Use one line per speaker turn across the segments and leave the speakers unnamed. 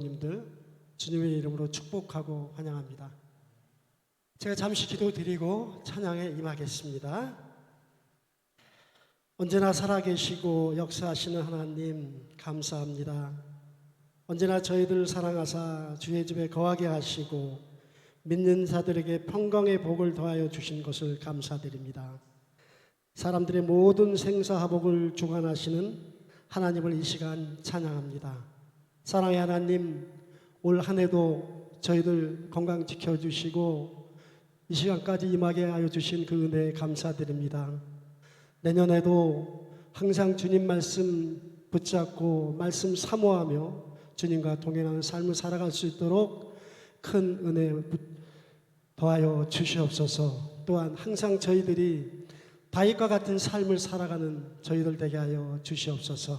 님들 주님의 이름으로 축복하고 환영합니다. 제가 잠시 기도드리고 찬양에 임하겠습니다. 언제나 살아계시고 역사하시는 하나님 감사합니다. 언제나 저희들 사랑하사 주의 집에 거하게 하시고 믿는 자들에게 평강의 복을 더하여 주신 것을 감사드립니다. 사람들의 모든 생사화복을 주관하시는 하나님을 이 시간 찬양합니다. 사랑의 하나님, 올 한 해도 저희들 건강 지켜주시고 이 시간까지 임하게 하여 주신 그 은혜에 감사드립니다. 내년에도 항상 주님 말씀 붙잡고 말씀 사모하며 주님과 동행하는 삶을 살아갈 수 있도록 큰 은혜 더하여 주시옵소서. 또한 항상 저희들이 다윗과 같은 삶을 살아가는 저희들 되게 하여 주시옵소서.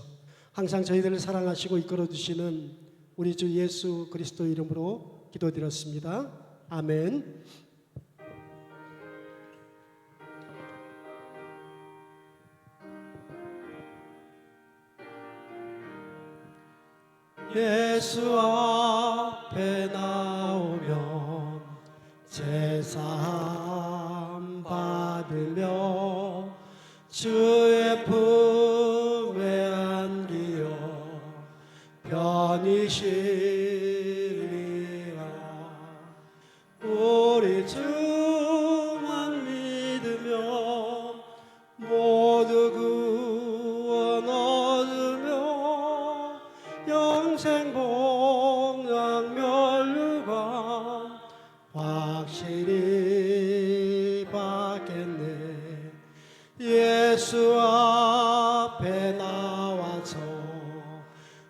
항상 저희들을 사랑하시고 이끌어 주시는 우리 주 예수 그리스도 이름으로 기도드렸습니다. 아멘. 예수 앞에 나오면 제사함 받으며 주의 품에 안기어 편히 쉬리라. 우리 주만 믿으며 모두 구원 얻으며 영생 복락 멸류관 확실히 받겠네. 예수 앞에 나와서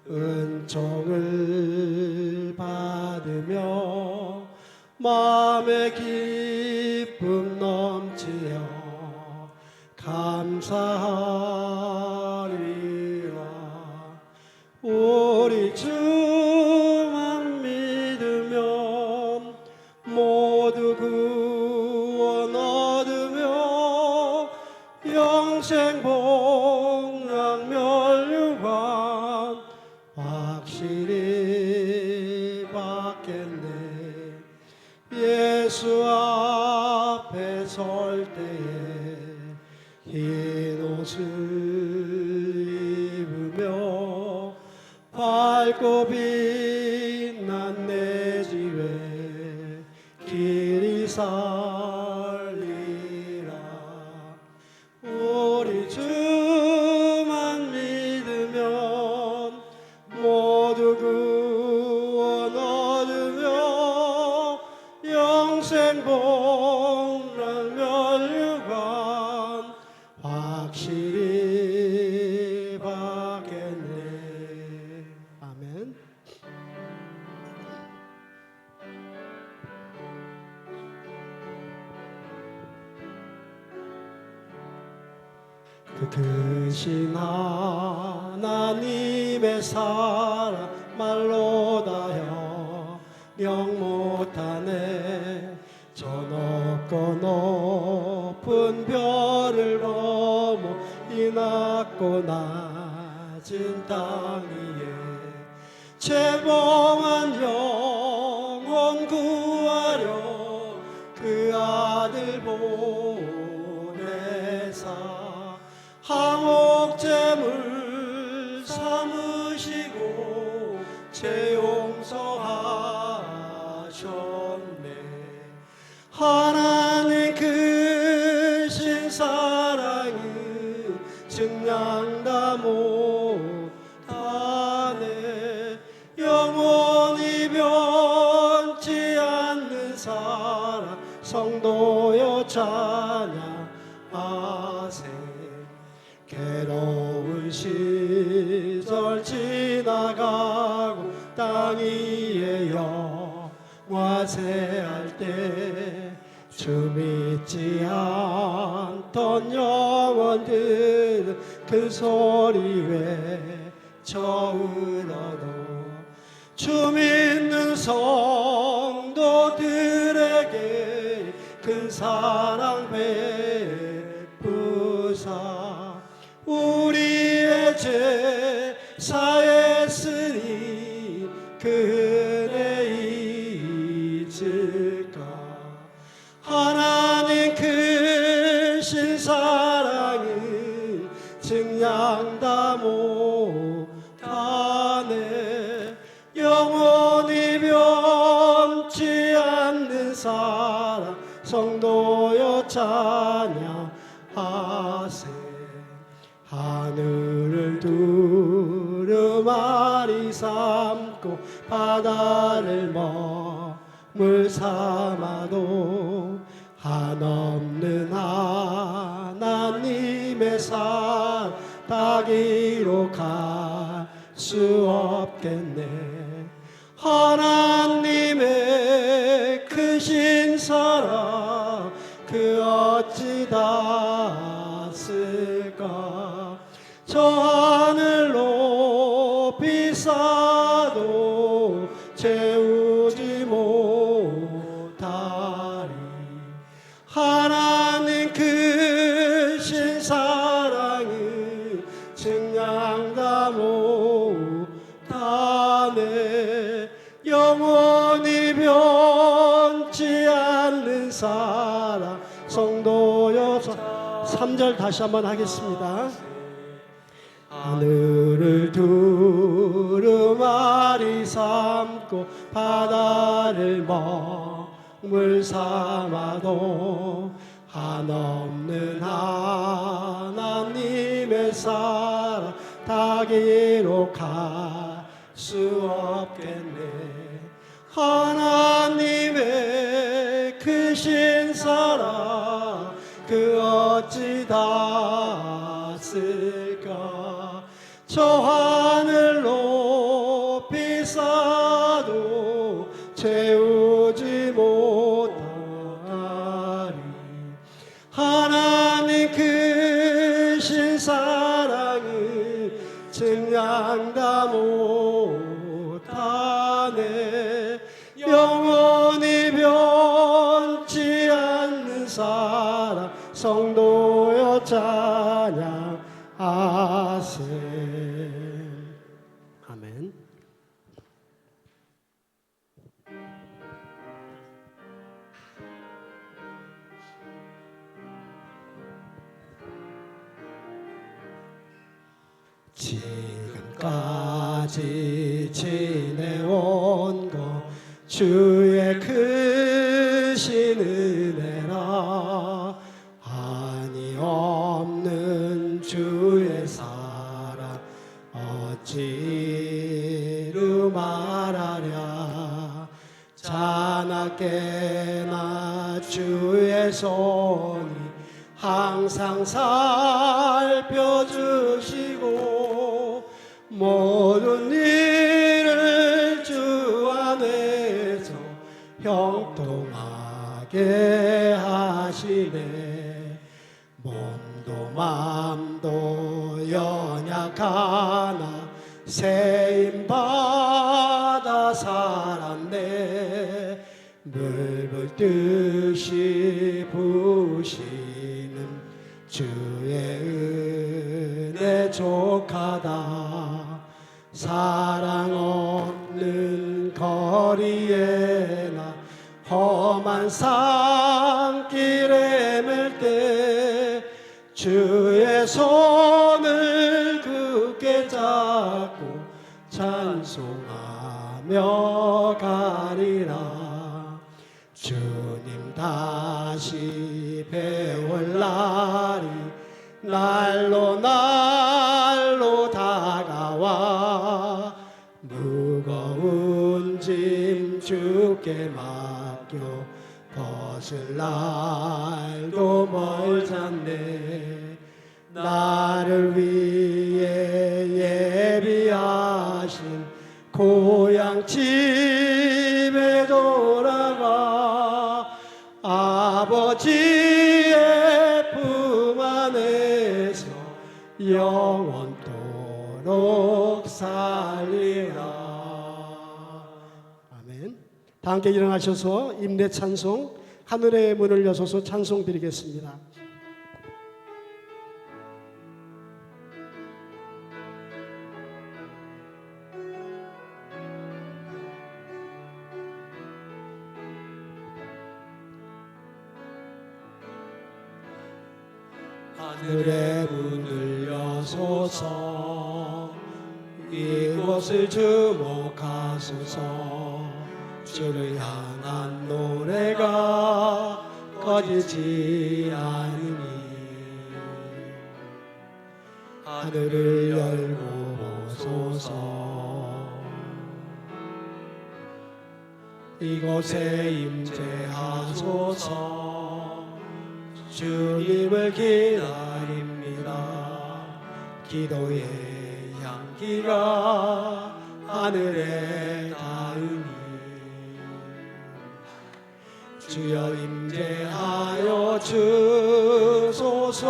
은총을 받으며 마음의 기쁨 넘치어 감사하리라. 우리 주만 믿으면 모두 구원 얻으며 영생 복락 멸류관 확실히 받겠네. 예수 앞에 설 때에 흰 옷을 입으며 밝고 빛난 내 집에 길이 살리라. 우리 주만 믿으면 모두 구원 얻으며 영생 복락 멸류관 확실히 받겠네. 아멘. 그 크신 하나님의 사랑 말로 다여 명 못하네. 저 높고 높은 별을 넘어 이 낮고 낮은 땅 위에 죄범한 영혼 구하려 그 아들 보내사 항옥제물 삼으시고 죄 용서하셨네. 하나님 크신 사랑은 증량 다 못하네. 영원히 변치 않는 사랑 성도여 찬양하세. 괴로운 시절 지나가고 땅 위에 영화세할 때 주 믿지 않던 영혼들 그 소리 외쳐 울어도 주 믿는 성도들에게 큰 사랑 베푸사 우리의 죄 사했으니 그 성도여 찬양하세. 하늘을 두루마리 삼고 바다를 머물 삼아도 한없는 하나님의 사랑 다 기록할 수 없겠네. 하나님의 크신 사랑 그 어찌 닿았을까. 저 하늘 높이 쌓아도 채우지 못하리. 하나님 크신 사랑을 증량 다 못하네. 영원히 변치 않는 사랑 성도여. 3절 다시 한번 하겠습니다. 하늘을 두루마리 삼고 바다를 먹물 삼아도 한없는 하나님의 사랑 다 기록할 수 없겠네. 하나님의 크신 사랑 그 어찌 닿았을까. 저 하늘 높이 쌓아도 채우지 못하리. 하나님 크신 사랑을 증량 다 못하네. 영원히 변치 않는 사랑 성도여 찬양하세. 아멘. 지금까지 지내온 것 주의 크신 은혜라. 한이 없는 주의 사랑 어찌로 말하랴. 자나깨나 주의 손이 항상 살펴주시고 모든 일을 주 안에서 형통하게 하시네. 몸도 맘도 연약하나 세임받아 살았네. 물불 듯이 부시는 주의 은혜 족하다. 사랑 없는 거리에 나 험한 산길에 맬 때 주의 손을 굳게 잡고 찬송하며 가리라. 주님 다시 배울 날이 날로 다가와 무거운 짐 주께 맡겨 벗을 날도 멀잖네. 나를 위해 예비하신 고향 집에 돌아가 아버지의 품 안에서 영원토록 살리라. 아멘. 다 함께 일어나셔서 임대 찬송 하늘의 문을 여셔서 찬송 드리겠습니다. 하늘의 문을 여소서 이곳을 주목하소서. 주를 향한 노래가 꺼지지 않으니 하늘을 열고 보소서. 이곳에 임재하소서. 주님을 기다립니다. 기도의 향기가 하늘에 닿으니 주여 임재하여 주소서.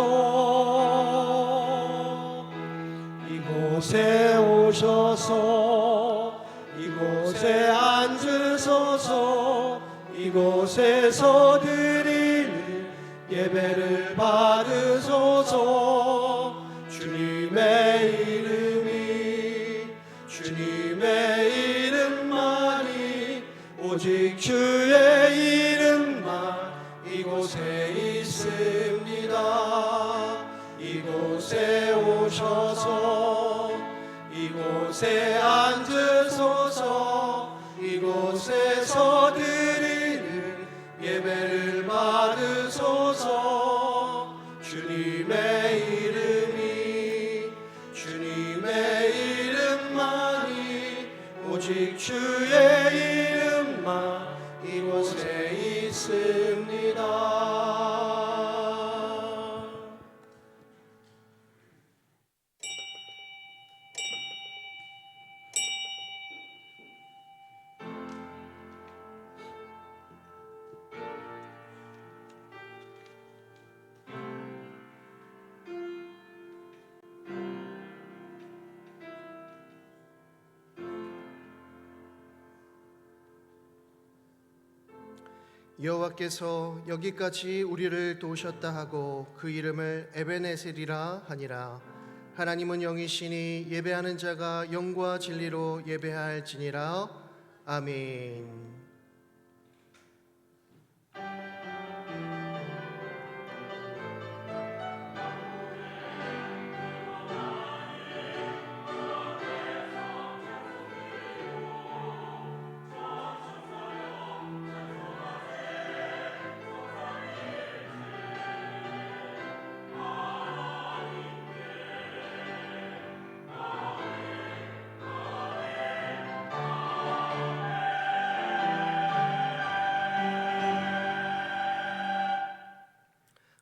이곳에 오셔서 이곳에 앉으소서. 이곳에서 드리는 예배를 받으소서. 주님의 이름만이 오직 주의 이름만 이곳에 있습니다. 이곳에 오셔서 이곳에 앉으소서. 이곳에서 드리는 예배를 받으소서. 주님의 이름만이 오직 주의 이름만 이곳에 있습니다.
여호와께서 여기까지 우리를 도우셨다 하고 그 이름을 에베네셀이라 하니라. 하나님은 영이시니 예배하는 자가 영과 진리로 예배할지니라. 아멘.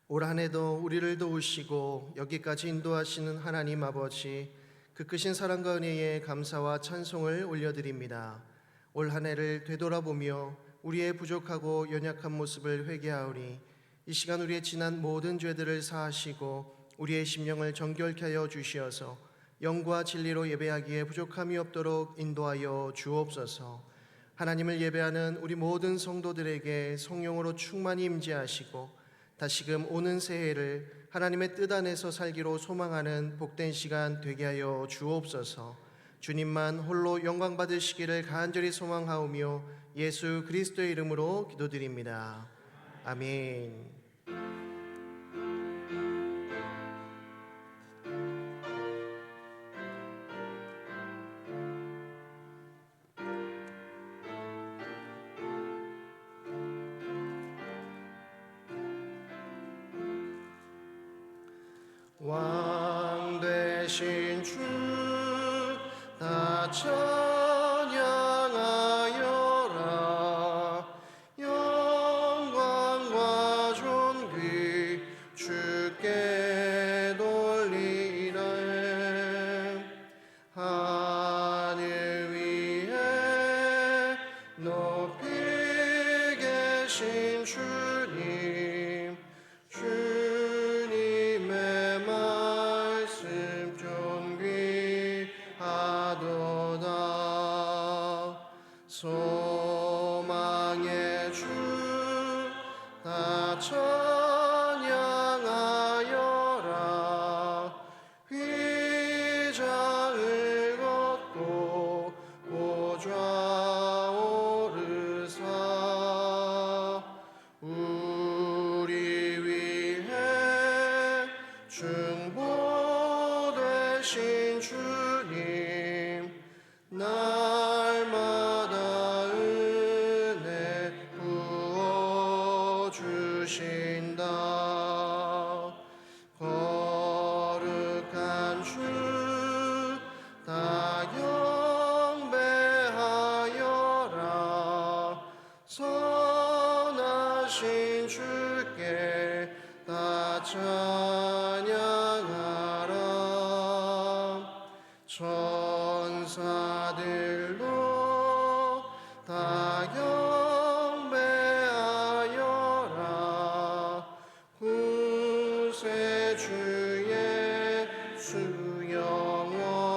올 한 해도 우리를 도우시고 여기까지 인도하시는 하나님 아버지, 그 크신 사랑과 은혜에 감사와 찬송을 올려드립니다. 올 한 해를 되돌아보며 우리의 부족하고 연약한 모습을 회개하오니 이 시간 우리의 지난 모든 죄들을 사하시고 우리의 심령을 정결케 하여 주시어서 영과 진리로 예배하기에 부족함이 없도록 인도하여 주옵소서. 하나님을 예배하는 우리 모든 성도들에게 성령으로 충만히 임재하시고 다시금 오는 새해를 하나님의 뜻 안에서 살기로 소망하는 복된 시간 되게 하여 주옵소서. 주님만 홀로 영광 받으시기를 간절히 소망하오며 예수 그리스도의 이름으로 기도드립니다. 아멘. 왕 되신 주 다 찬양하여라. 영광과 존귀 주께 돌리라. 하늘 위에 높이 계신 주님, 주님의 말씀 존귀하도다. 소망의 주 다 찬양하여라. 휘장을 걷고 보좌 오르사 우리 위해 중보되신 주님, 날마다 은혜 부어주시네. 하신 주께 다 찬양하라. 천사들로 다 경배하여라. 구세주의 주 영원하도다.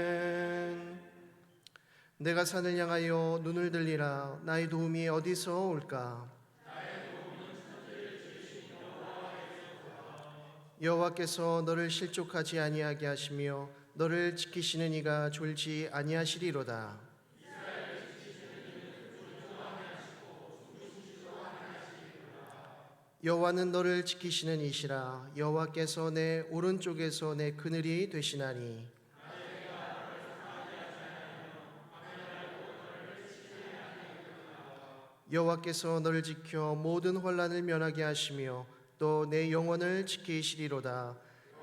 아멘. 내가 산을 향하여 눈을 들리라. 나의 도움이 어디서 올까? 여호와께서 너를 실족하지 아니하게 하시며 너를 지키시는 이가 졸지 아니하시리로다. 여호와는 너를 지키시는 이시라. 여호와께서 내 오른쪽에서 내 그늘이 되시나니. 여호와께서 너를 지켜 모든 환난을 면하게 하시며 또 내 영혼을 지키시리로다.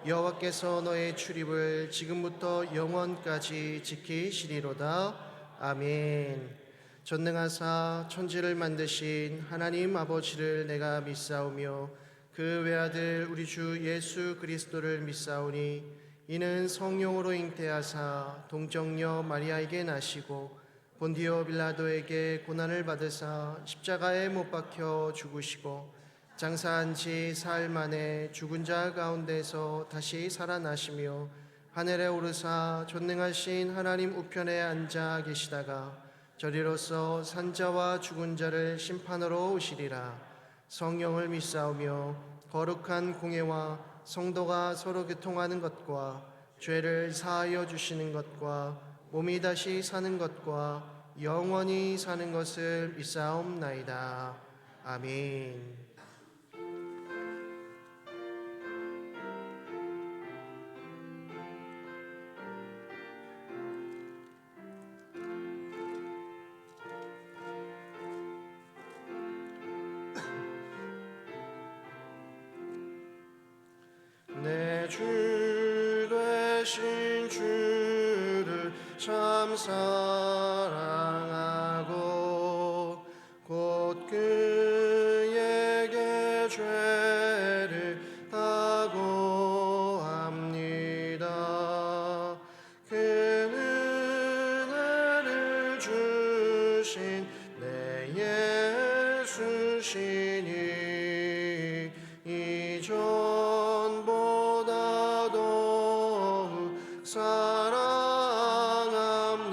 여호와께서 너의 출입을 지금부터 영원까지 지키시리로다. 아멘. 전능하사 천지를 만드신 하나님 아버지를 내가 믿사오며 그 외아들 우리 주 예수 그리스도를 믿사오니 이는 성령으로 잉태하사 동정녀 마리아에게 나시고 본디오 빌라도에게 고난을 받으사 십자가에 못 박혀 죽으시고 장사한 지 사흘 만에 죽은 자 가운데서 다시 살아나시며 하늘에 오르사 전능하신 하나님 우편에 앉아 계시다가 저리로서 산자와 죽은 자를 심판하러 오시리라. 성령을 믿사오며 거룩한 공예와 성도가 서로 교통하는 것과 죄를 사하여 주시는 것과 몸이 다시 사는 것과 영원히 사는 것을 믿사옵나이다. 아멘. 내 주 되신 주를 참 사랑하고 곧 그에게 죄를 다고합니다. 그 은혜를 주신 내 예수시니 이전보다 더욱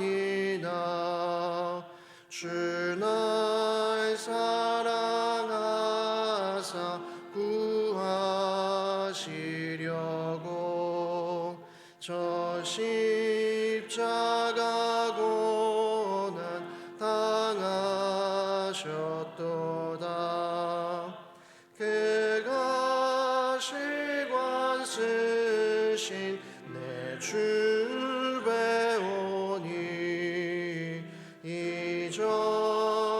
사랑합니다. 주 날 사랑하사 구하시려고 저 십자가 고난 당하셨도다. 그가 시관 쓰신 내 주 배우니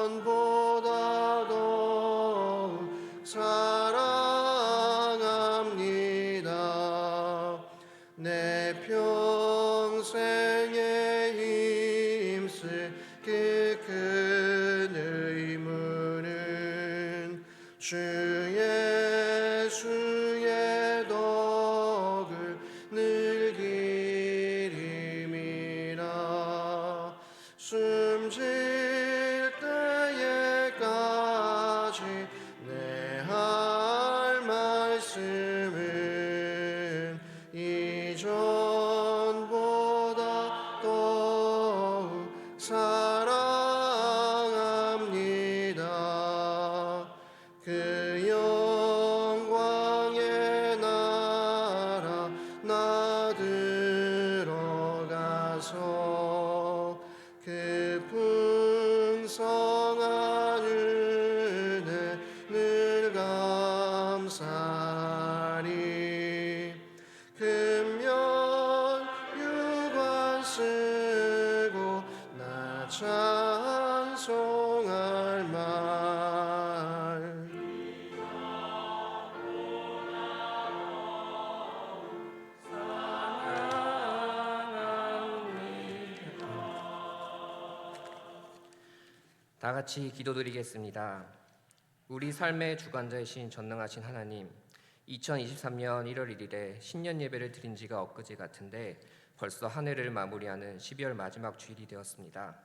이전보다 더욱 사랑합니다. 내 평생에 힘쓸 그 큰 의무는 주 예수의 덕을 늘 기림이라. 숨질 때에까지 내 할 말씀은 이전보다 더욱 사랑합니다. 그
다 같이 기도드리겠습니다. 우리 삶의 주관자이신 전능하신 하나님, 2023년 1월 1일에 신년 예배를 드린 지가 엊그제 같은데 벌써 한 해를 마무리하는 12월 마지막 주일이 되었습니다.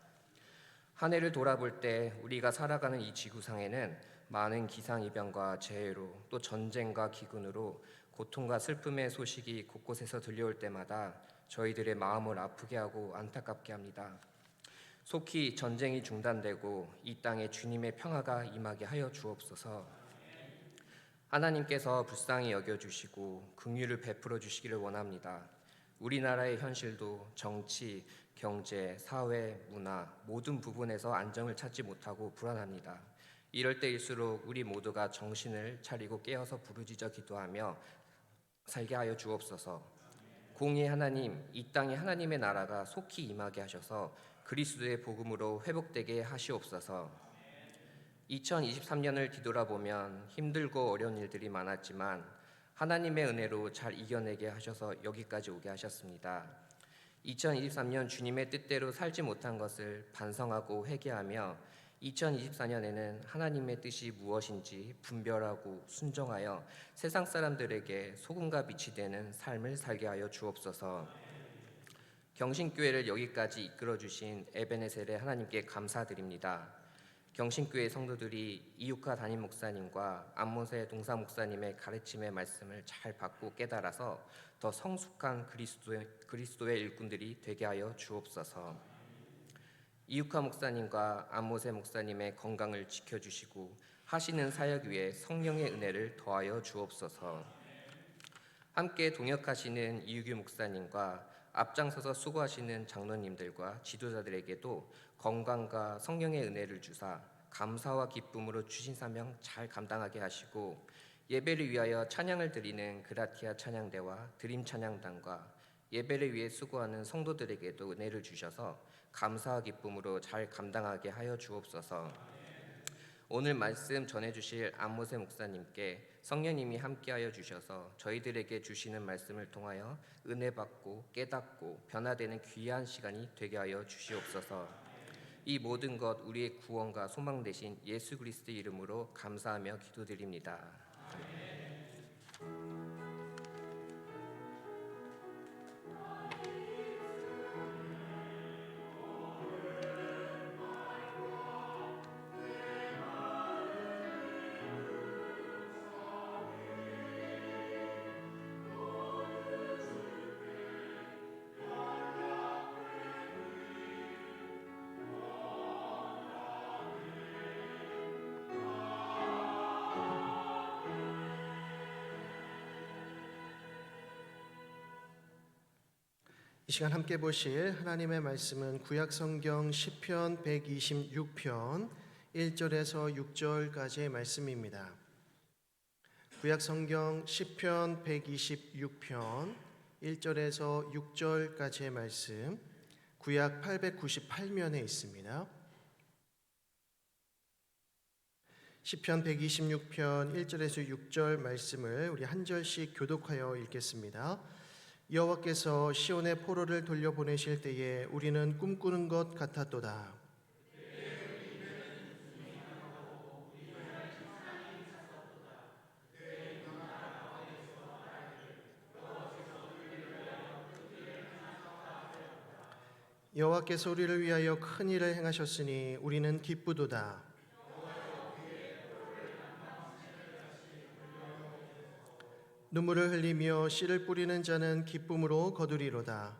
한 해를 돌아볼 때 우리가 살아가는 이 지구상에는 많은 기상이변과 재해로 또 전쟁과 기근으로 고통과 슬픔의 소식이 곳곳에서 들려올 때마다 저희들의 마음을 아프게 하고 안타깝게 합니다. 속히 전쟁이 중단되고 이 땅에 주님의 평화가 임하게 하여 주옵소서. 하나님께서 불쌍히 여겨주시고 긍휼을 베풀어 주시기를 원합니다. 우리나라의 현실도 정치, 경제, 사회, 문화 모든 부분에서 안정을 찾지 못하고 불안합니다. 이럴 때일수록 우리 모두가 정신을 차리고 깨어서 부르짖어 기도하며 살게 하여 주옵소서. 공의의 하나님, 이 땅에 하나님의 나라가 속히 임하게 하셔서 그리스도의 복음으로 회복되게 하시옵소서. 2023년을 뒤돌아보면 힘들고 어려운 일들이 많았지만 하나님의 은혜로 잘 이겨내게 하셔서 여기까지 오게 하셨습니다. 2023년 주님의 뜻대로 살지 못한 것을 반성하고 회개하며 2024년에는 하나님의 뜻이 무엇인지 분별하고 순종하여 세상 사람들에게 소금과 빛이 되는 삶을 살게 하여 주옵소서. 경신교회를 여기까지 이끌어주신 에베네셀의 하나님께 감사드립니다. 경신교회 성도들이 이육하 담임 목사님과 안모세 동사 목사님의 가르침의 말씀을 잘 받고 깨달아서 더 성숙한 그리스도의 일꾼들이 되게 하여 주옵소서. 이육하 목사님과 안모세 목사님의 건강을 지켜주시고 하시는 사역 위에 성령의 은혜를 더하여 주옵소서. 함께 동역하시는 이유규 목사님과 앞장서서 수고하시는 장로님들과 지도자들에게도 건강과 성령의 은혜를 주사 감사와 기쁨으로 주신 사명 잘 감당하게 하시고 예배를 위하여 찬양을 드리는 그라티아 찬양대와 드림 찬양단과 예배를 위해 수고하는 성도들에게도 은혜를 주셔서 감사와 기쁨으로 잘 감당하게 하여 주옵소서. 오늘 말씀 전해주실 안모세 목사님께 성령님이 함께하여 주셔서 저희들에게 주시는 말씀을 통하여 은혜 받고 깨닫고 변화되는 귀한 시간이 되게 하여 주시옵소서. 이 모든 것 우리의 구원과 소망 되신 예수 그리스도의 이름으로 감사하며 기도드립니다.
이 시간 함께 보실 하나님의 말씀은 구약성경 시편 126편 1절에서 6절까지의 말씀입니다. 구약성경 시편 126편 1절에서 6절까지의 말씀, 구약 898면에 있습니다. 시편 126편 1절에서 6절 말씀을 우리 한 절씩 교독하여 읽겠습니다. 여호와께서 시온의 포로를 돌려보내실 때에 우리는 꿈꾸는 것 같았도다. 여호와께서 우리를 위하여 큰 일을 행하셨으니 우리는 기쁘도다. 눈물을 흘리며 씨를 뿌리는 자는 기쁨으로 거두리로다.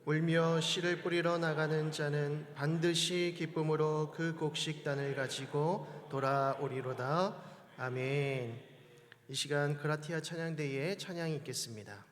울며 씨를 뿌리러 나가는 자는 반드시 기쁨으로 그 곡식단을 가지고 돌아오리로다. 아멘. 이 시간 그라티아 찬양대에 찬양이 있겠습니다.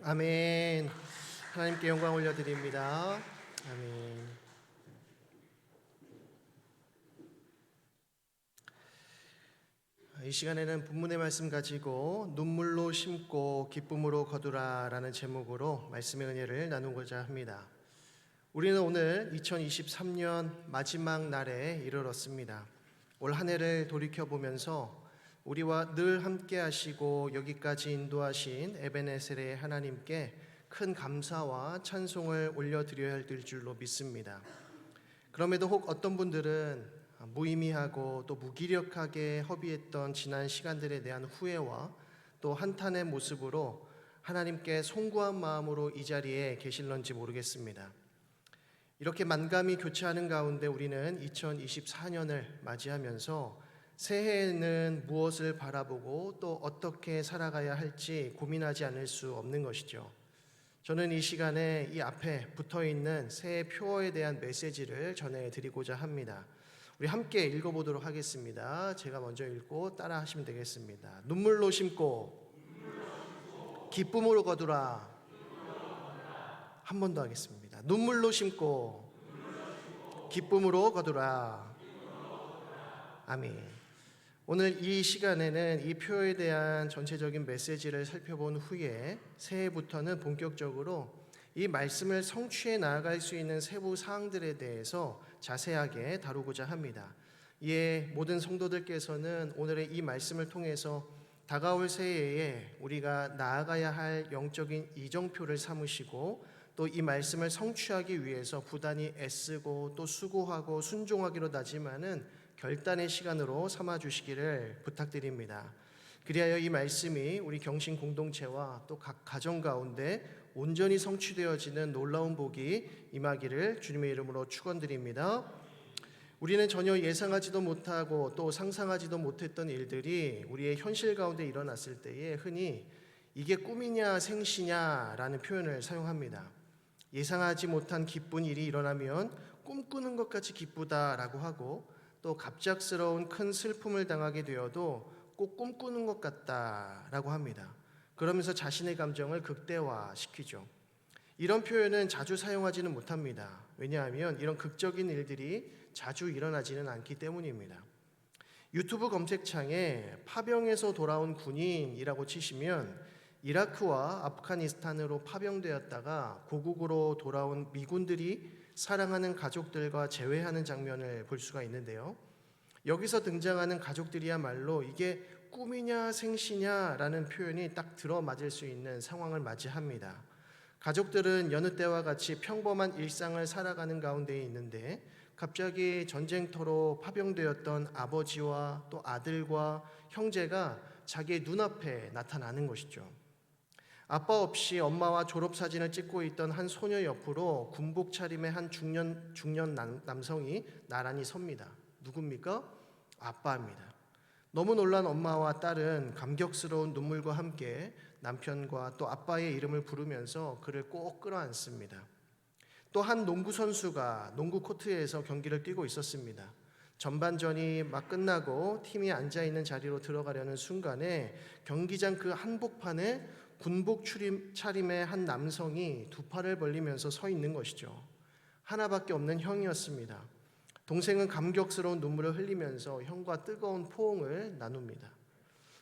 아멘. 하나님께 영광 올려드립니다. 아멘. 이 시간에는 본문의 말씀 가지고 눈물로 심고 기쁨으로 거두라라는 제목으로 말씀의 은혜를 나누고자 합니다. 우리는 오늘 2023년 마지막 날에 이르렀습니다. 올 한 해를 돌이켜보면서 우리와 늘 함께 하시고 여기까지 인도하신 에베네셀의 하나님께 큰 감사와 찬송을 올려드려야 할 줄로 믿습니다. 그럼에도 혹 어떤 분들은 무의미하고 또 무기력하게 허비했던 지난 시간들에 대한 후회와 또 한탄의 모습으로 하나님께 송구한 마음으로 이 자리에 계실런지 모르겠습니다. 이렇게 만감이 교차하는 가운데 우리는 2024년을 맞이하면서 새해에는 무엇을 바라보고 또 어떻게 살아가야 할지 고민하지 않을 수 없는 것이죠. 저는 이 시간에 이 앞에 붙어있는 새해 표어에 대한 메시지를 전해드리고자 합니다. 우리 함께 읽어보도록 하겠습니다. 제가 먼저 읽고 따라 하시면 되겠습니다. 눈물로 심고 기쁨으로 거두라. 한 번 더 하겠습니다. 눈물로 심고 기쁨으로 거두라. 아멘. 오늘 이 시간에는 이 표에 대한 전체적인 메시지를 살펴본 후에 새해부터는 본격적으로 이 말씀을 성취해 나아갈 수 있는 세부 사항들에 대해서 자세하게 다루고자 합니다. 이에 모든 성도들께서는 오늘의 이 말씀을 통해서 다가올 새해에 우리가 나아가야 할 영적인 이정표를 삼으시고 또 이 말씀을 성취하기 위해서 부단히 애쓰고 또 수고하고 순종하기로 다짐하는 결단의 시간으로 삼아주시기를 부탁드립니다. 그리하여 이 말씀이 우리 경신 공동체와 또 각 가정 가운데 온전히 성취되어지는 놀라운 복이 임하기를 주님의 이름으로 축원드립니다. 우리는 전혀 예상하지도 못하고 또 상상하지도 못했던 일들이 우리의 현실 가운데 일어났을 때에 흔히 이게 꿈이냐 생시냐라는 표현을 사용합니다. 예상하지 못한 기쁜 일이 일어나면 꿈꾸는 것 같이 기쁘다라고 하고 또 갑작스러운 큰 슬픔을 당하게 되어도 꼭 꿈꾸는 것 같다라고 합니다. 그러면서 자신의 감정을 극대화시키죠. 이런 표현은 자주 사용하지는 못합니다. 왜냐하면 이런 극적인 일들이 자주 일어나지는 않기 때문입니다. 유튜브 검색창에 파병에서 돌아온 군인이라고 치시면 이라크와 아프가니스탄으로 파병되었다가 고국으로 돌아온 미군들이 사랑하는 가족들과 재회하는 장면을 볼 수가 있는데요. 여기서 등장하는 가족들이야말로 이게 꿈이냐 생시냐라는 표현이 딱 들어맞을 수 있는 상황을 맞이합니다. 가족들은 여느 때와 같이 평범한 일상을 살아가는 가운데 있는데 갑자기 전쟁터로 파병되었던 아버지와 또 아들과 형제가 자기의 눈앞에 나타나는 것이죠. 아빠 없이 엄마와 졸업사진을 찍고 있던 한 소녀 옆으로 군복 차림의 한 중년 남성이 나란히 섭니다. 누굽니까? 아빠입니다. 너무 놀란 엄마와 딸은 감격스러운 눈물과 함께 남편과 또 아빠의 이름을 부르면서 그를 꼭 끌어안습니다. 또 한 농구 선수가 농구 코트에서 경기를 뛰고 있었습니다. 전반전이 막 끝나고 팀이 앉아있는 자리로 들어가려는 순간에 경기장 그 한복판에 군복 차림의 한 남성이 두 팔을 벌리면서 서 있는 것이죠. 하나밖에 없는 형이었습니다. 동생은 감격스러운 눈물을 흘리면서 형과 뜨거운 포옹을 나눕니다.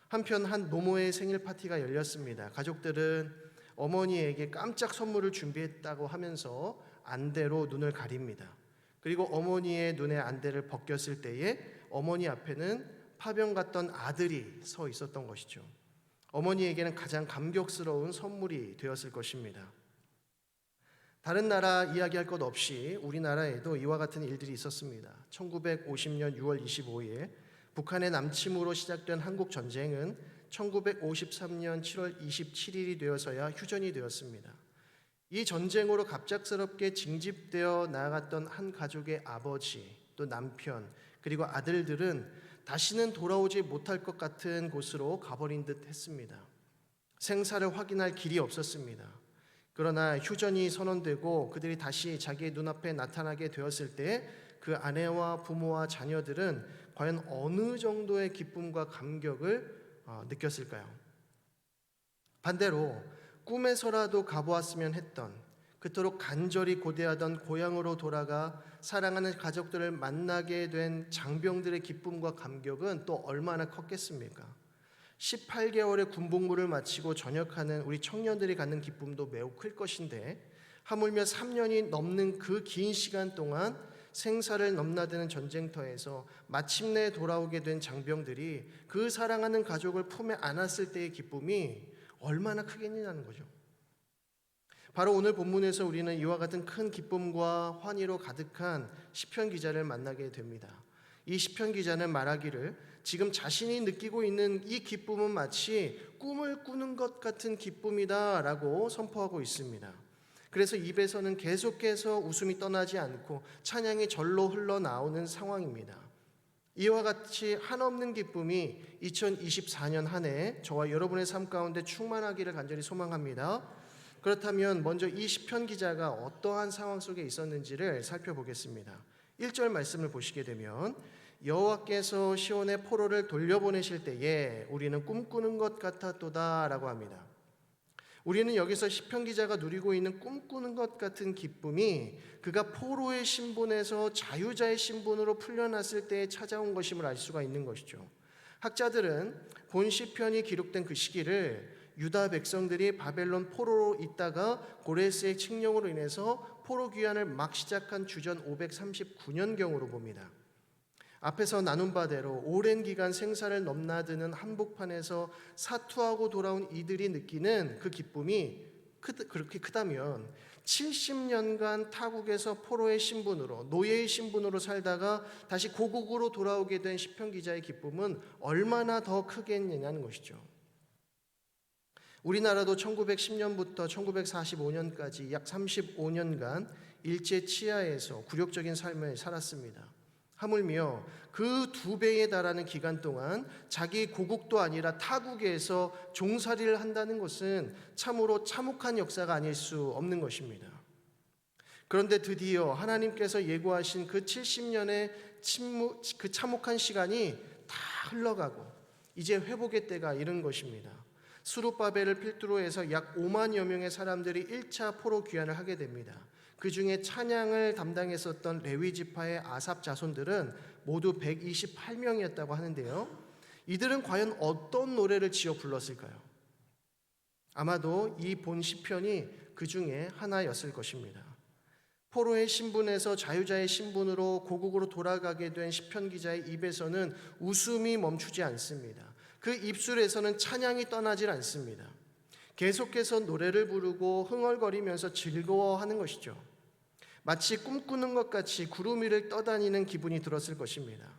한편 한 노모의 생일 파티가 열렸습니다. 가족들은 어머니에게 깜짝 선물을 준비했다고 하면서 안대로 눈을 가립니다. 그리고 어머니의 눈에 안대를 벗겼을 때에 어머니 앞에는 파병 갔던 아들이 서 있었던 것이죠. 어머니에게는 가장 감격스러운 선물이 되었을 것입니다. 다른 나라 이야기할 것 없이 우리나라에도 이와 같은 일들이 있었습니다. 1950년 6월 25일 북한의 남침으로 시작된 한국 전쟁은 1953년 7월 27일이 되어서야 휴전이 되었습니다. 이 전쟁으로 갑작스럽게 징집되어 나아갔던 한 가족의 아버지, 또 남편, 그리고 아들들은 다시는 돌아오지 못할 것 같은 곳으로 가버린 듯 했습니다. 생사를 확인할 길이 없었습니다. 그러나 휴전이 선언되고 그들이 다시 자기의 눈앞에 나타나게 되었을 때 그 아내와 부모와 자녀들은 과연 어느 정도의 기쁨과 감격을 느꼈을까요? 반대로 꿈에서라도 가보았으면 했던, 그토록 간절히 고대하던 고향으로 돌아가 사랑하는 가족들을 만나게 된 장병들의 기쁨과 감격은 또 얼마나 컸겠습니까? 18개월의 군복무를 마치고 전역하는 우리 청년들이 갖는 기쁨도 매우 클 것인데, 하물며 3년이 넘는 그 긴 시간 동안 생사를 넘나드는 전쟁터에서 마침내 돌아오게 된 장병들이 그 사랑하는 가족을 품에 안았을 때의 기쁨이 얼마나 크겠느냐는 거죠. 바로 오늘 본문에서 우리는 이와 같은 큰 기쁨과 환희로 가득한 시편 기자를 만나게 됩니다. 이 시편 기자는 말하기를 지금 자신이 느끼고 있는 이 기쁨은 마치 꿈을 꾸는 것 같은 기쁨이다라고 선포하고 있습니다. 그래서 입에서는 계속해서 웃음이 떠나지 않고 찬양이 절로 흘러나오는 상황입니다. 이와 같이 한없는 기쁨이 2024년 한 해 저와 여러분의 삶 가운데 충만하기를 간절히 소망합니다. 그렇다면 먼저 이 시편 기자가 어떠한 상황 속에 있었는지를 살펴보겠습니다. 1절 말씀을 보시게 되면 여호와께서 시온의 포로를 돌려보내실 때에 우리는 꿈꾸는 것 같았도다 라고 합니다. 우리는 여기서 시편 기자가 누리고 있는 꿈꾸는 것 같은 기쁨이 그가 포로의 신분에서 자유자의 신분으로 풀려났을 때에 찾아온 것임을 알 수가 있는 것이죠. 학자들은 본 시편이 기록된 그 시기를 유다 백성들이 바벨론 포로로 있다가 고레스의 칙령으로 인해서 포로 귀환을 막 시작한 주전 539년경으로 봅니다. 앞에서 나눈 바대로 오랜 기간 생사를 넘나드는 한복판에서 사투하고 돌아온 이들이 느끼는 그 기쁨이 그렇게 크다면 70년간 타국에서 포로의 신분으로, 노예의 신분으로 살다가 다시 고국으로 돌아오게 된 시편 기자의 기쁨은 얼마나 더 크겠느냐는 것이죠. 우리나라도 1910년부터 1945년까지 약 35년간 일제 치하에서 굴욕적인 삶을 살았습니다. 하물며 그 2배에 달하는 기간 동안 자기 고국도 아니라 타국에서 종살이를 한다는 것은 참으로 참혹한 역사가 아닐 수 없는 것입니다. 그런데 드디어 하나님께서 예고하신 그 70년의 그 참혹한 시간이 다 흘러가고 이제 회복의 때가 이른 것입니다. 수룹바벨을 필두로 해서 약 5만여 명의 사람들이 1차 포로 귀환을 하게 됩니다. 그 중에 찬양을 담당했었던 레위 지파의 아삽 자손들은 모두 128명이었다고 하는데요. 이들은 과연 어떤 노래를 지어 불렀을까요? 아마도 이 본 시편이 그 중에 하나였을 것입니다. 포로의 신분에서 자유자의 신분으로 고국으로 돌아가게 된 시편 기자의 입에서는 웃음이 멈추지 않습니다. 그 입술에서는 찬양이 떠나질 않습니다. 계속해서 노래를 부르고 흥얼거리면서 즐거워하는 것이죠. 마치 꿈꾸는 것 같이 구름 위를 떠다니는 기분이 들었을 것입니다.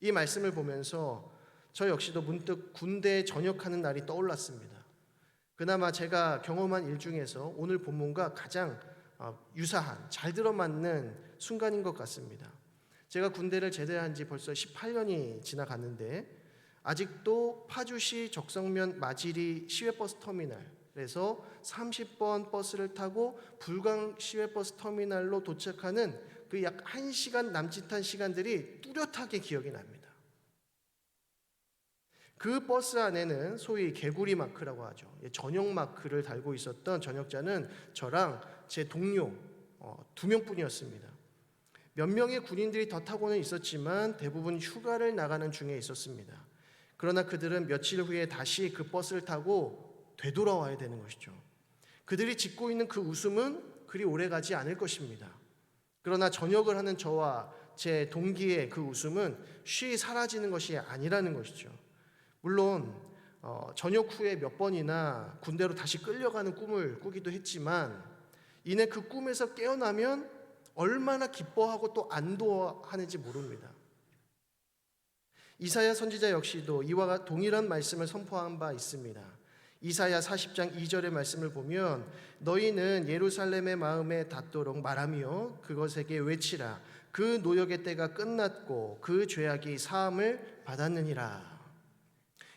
이 말씀을 보면서 저 역시도 문득 군대에 전역하는 날이 떠올랐습니다. 그나마 제가 경험한 일 중에서 오늘 본문과 가장 유사한, 잘 들어맞는 순간인 것 같습니다. 제가 군대를 제대한 지 벌써 18년이 지나갔는데 아직도 파주시 적성면 마지리 시외버스 터미널에서 30번 버스를 타고 불광 시외버스 터미널로 도착하는 그 약 1시간 남짓한 시간들이 뚜렷하게 기억이 납니다. 그 버스 안에는 소위 개구리 마크라고 하죠. 전역 마크를 달고 있었던 전역자는 저랑 제 동료 2명뿐이었습니다. 몇 명의 군인들이 더 타고는 있었지만 대부분 휴가를 나가는 중에 있었습니다. 그러나 그들은 며칠 후에 다시 그 버스를 타고 되돌아와야 되는 것이죠. 그들이 짓고 있는 그 웃음은 그리 오래가지 않을 것입니다. 그러나 전역을 하는 저와 제 동기의 그 웃음은 쉬이 사라지는 것이 아니라는 것이죠. 물론 전역 후에 몇 번이나 군대로 다시 끌려가는 꿈을 꾸기도 했지만 이내 그 꿈에서 깨어나면 얼마나 기뻐하고 또 안도하는지 모릅니다. 이사야 선지자 역시도 이와 동일한 말씀을 선포한 바 있습니다. 이사야 40장 2절의 말씀을 보면 너희는 예루살렘의 마음에 닿도록 말하며 그것에게 외치라. 그 노역의 때가 끝났고 그 죄악이 사함을 받았느니라.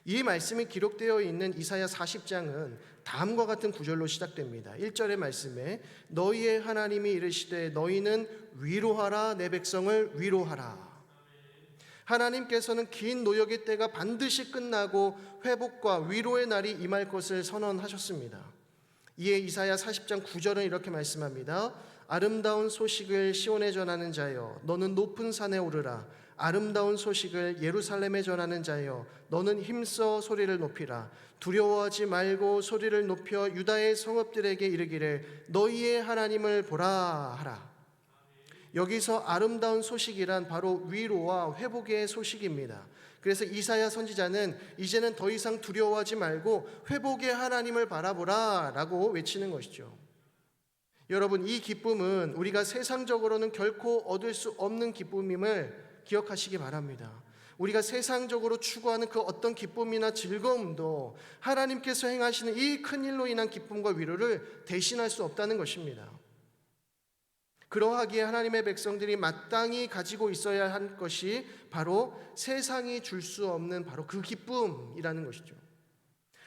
이 말씀이 기록되어 있는 이사야 40장은 다음과 같은 구절로 시작됩니다. 1절의 말씀에 너희의 하나님이 이르시되 너희는 위로하라 내 백성을 위로하라. 하나님께서는 긴 노역의 때가 반드시 끝나고 회복과 위로의 날이 임할 것을 선언하셨습니다. 이에 이사야 40장 9절은 이렇게 말씀합니다. 아름다운 소식을 시온에 전하는 자여 너는 높은 산에 오르라. 아름다운 소식을 예루살렘에 전하는 자여 너는 힘써 소리를 높이라. 두려워하지 말고 소리를 높여 유다의 성읍들에게 이르기를 너희의 하나님을 보라 하라. 여기서 아름다운 소식이란 바로 위로와 회복의 소식입니다. 그래서 이사야 선지자는 이제는 더 이상 두려워하지 말고 회복의 하나님을 바라보라 라고 외치는 것이죠. 여러분, 이 기쁨은 우리가 세상적으로는 결코 얻을 수 없는 기쁨임을 기억하시기 바랍니다. 우리가 세상적으로 추구하는 그 어떤 기쁨이나 즐거움도 하나님께서 행하시는 이 큰 일로 인한 기쁨과 위로를 대신할 수 없다는 것입니다. 그러하기에 하나님의 백성들이 마땅히 가지고 있어야 할 것이 바로 세상이 줄 수 없는 바로 그 기쁨이라는 것이죠.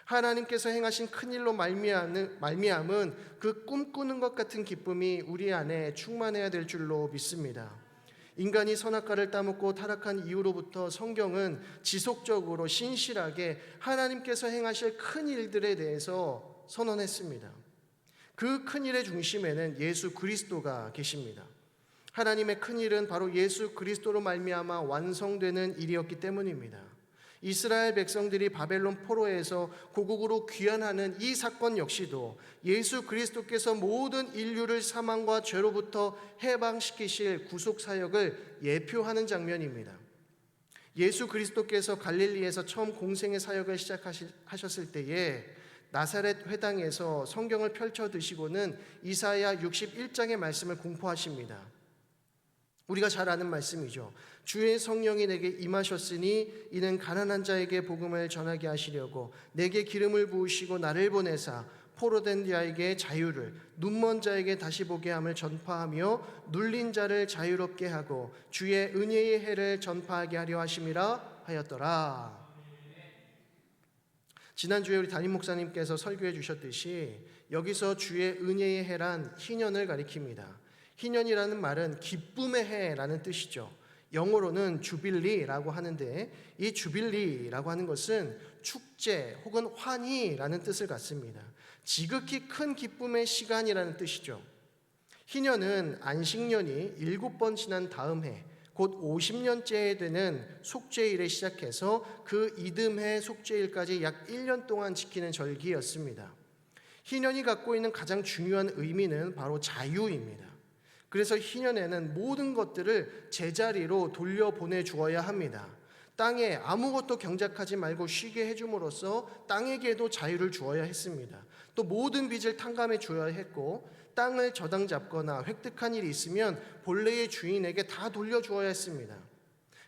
하나님께서 행하신 큰 일로 말미암은 그 꿈꾸는 것 같은 기쁨이 우리 안에 충만해야 될 줄로 믿습니다. 인간이 선악과를 따먹고 타락한 이후로부터 성경은 지속적으로 신실하게 하나님께서 행하실 큰 일들에 대해서 선언했습니다. 그 큰 일의 중심에는 예수 그리스도가 계십니다. 하나님의 큰 일은 바로 예수 그리스도로 말미암아 완성되는 일이었기 때문입니다. 이스라엘 백성들이 바벨론 포로에서 고국으로 귀환하는 이 사건 역시도 예수 그리스도께서 모든 인류를 사망과 죄로부터 해방시키실 구속 사역을 예표하는 장면입니다. 예수 그리스도께서 갈릴리에서 처음 공생의 사역을 시작하셨을 때에 나사렛 회당에서 성경을 펼쳐 드시고는 이사야 61장의 말씀을 공포하십니다. 우리가 잘 아는 말씀이죠. 주의 성령이 내게 임하셨으니 이는 가난한 자에게 복음을 전하게 하시려고 내게 기름을 부으시고 나를 보내사 포로된 자에게 자유를, 눈먼 자에게 다시 보게 함을 전파하며 눌린 자를 자유롭게 하고 주의 은혜의 해를 전파하게 하려 하심이라 하였더라. 지난주에 우리 담임 목사님께서 설교해 주셨듯이 여기서 주의 은혜의 해란 희년을 가리킵니다. 희년이라는 말은 기쁨의 해라는 뜻이죠. 영어로는 주빌리라고 하는데 이 주빌리라고 하는 것은 축제 혹은 환희라는 뜻을 갖습니다. 지극히 큰 기쁨의 시간이라는 뜻이죠. 희년은 안식년이 7번 지난 다음 해, 곧 50년째 되는 속죄일에 시작해서 그 이듬해 속죄일까지 약 1년 동안 지키는 절기였습니다. 희년이 갖고 있는 가장 중요한 의미는 바로 자유입니다. 그래서 희년에는 모든 것들을 제자리로 돌려보내 주어야 합니다. 땅에 아무것도 경작하지 말고 쉬게 해줌으로써 땅에게도 자유를 주어야 했습니다. 또 모든 빚을 탕감해 주어야 했고 땅을 저당 잡거나 획득한 일이 있으면 본래의 주인에게 다 돌려주어야 했습니다.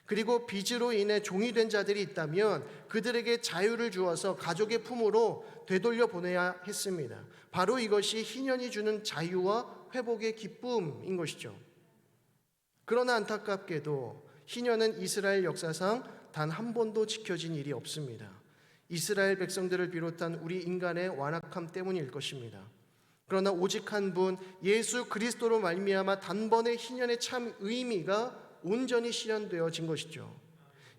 그리고 빚으로 인해 종이 된 자들이 있다면 그들에게 자유를 주어서 가족의 품으로 되돌려 보내야 했습니다. 바로 이것이 희년이 주는 자유와 회복의 기쁨인 것이죠. 그러나 안타깝게도 희년은 이스라엘 역사상 단 한 번도 지켜진 일이 없습니다. 이스라엘 백성들을 비롯한 우리 인간의 완악함 때문일 것입니다. 그러나 오직 한 분 예수 그리스도로 말미암아 단번에 희년의 참 의미가 온전히 실현되어진 것이죠.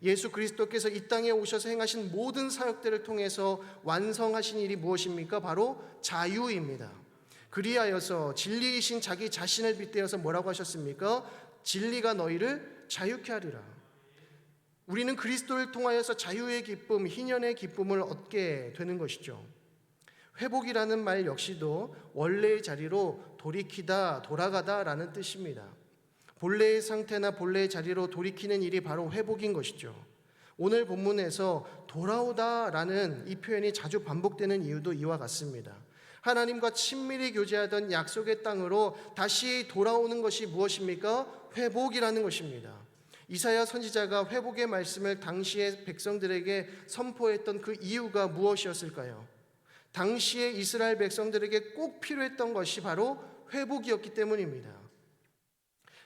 예수 그리스도께서 이 땅에 오셔서 행하신 모든 사역들을 통해서 완성하신 일이 무엇입니까? 바로 자유입니다. 그리하여서 진리이신 자기 자신을 빗대어서 뭐라고 하셨습니까? 진리가 너희를 자유케 하리라. 우리는 그리스도를 통하여서 자유의 기쁨, 희년의 기쁨을 얻게 되는 것이죠. 회복이라는 말 역시도 원래의 자리로 돌이키다, 돌아가다 라는 뜻입니다. 본래의 상태나 본래의 자리로 돌이키는 일이 바로 회복인 것이죠. 오늘 본문에서 돌아오다 라는 이 표현이 자주 반복되는 이유도 이와 같습니다. 하나님과 친밀히 교제하던 약속의 땅으로 다시 돌아오는 것이 무엇입니까? 회복이라는 것입니다. 이사야 선지자가 회복의 말씀을 당시의 백성들에게 선포했던 그 이유가 무엇이었을까요? 당시의 이스라엘 백성들에게 꼭 필요했던 것이 바로 회복이었기 때문입니다.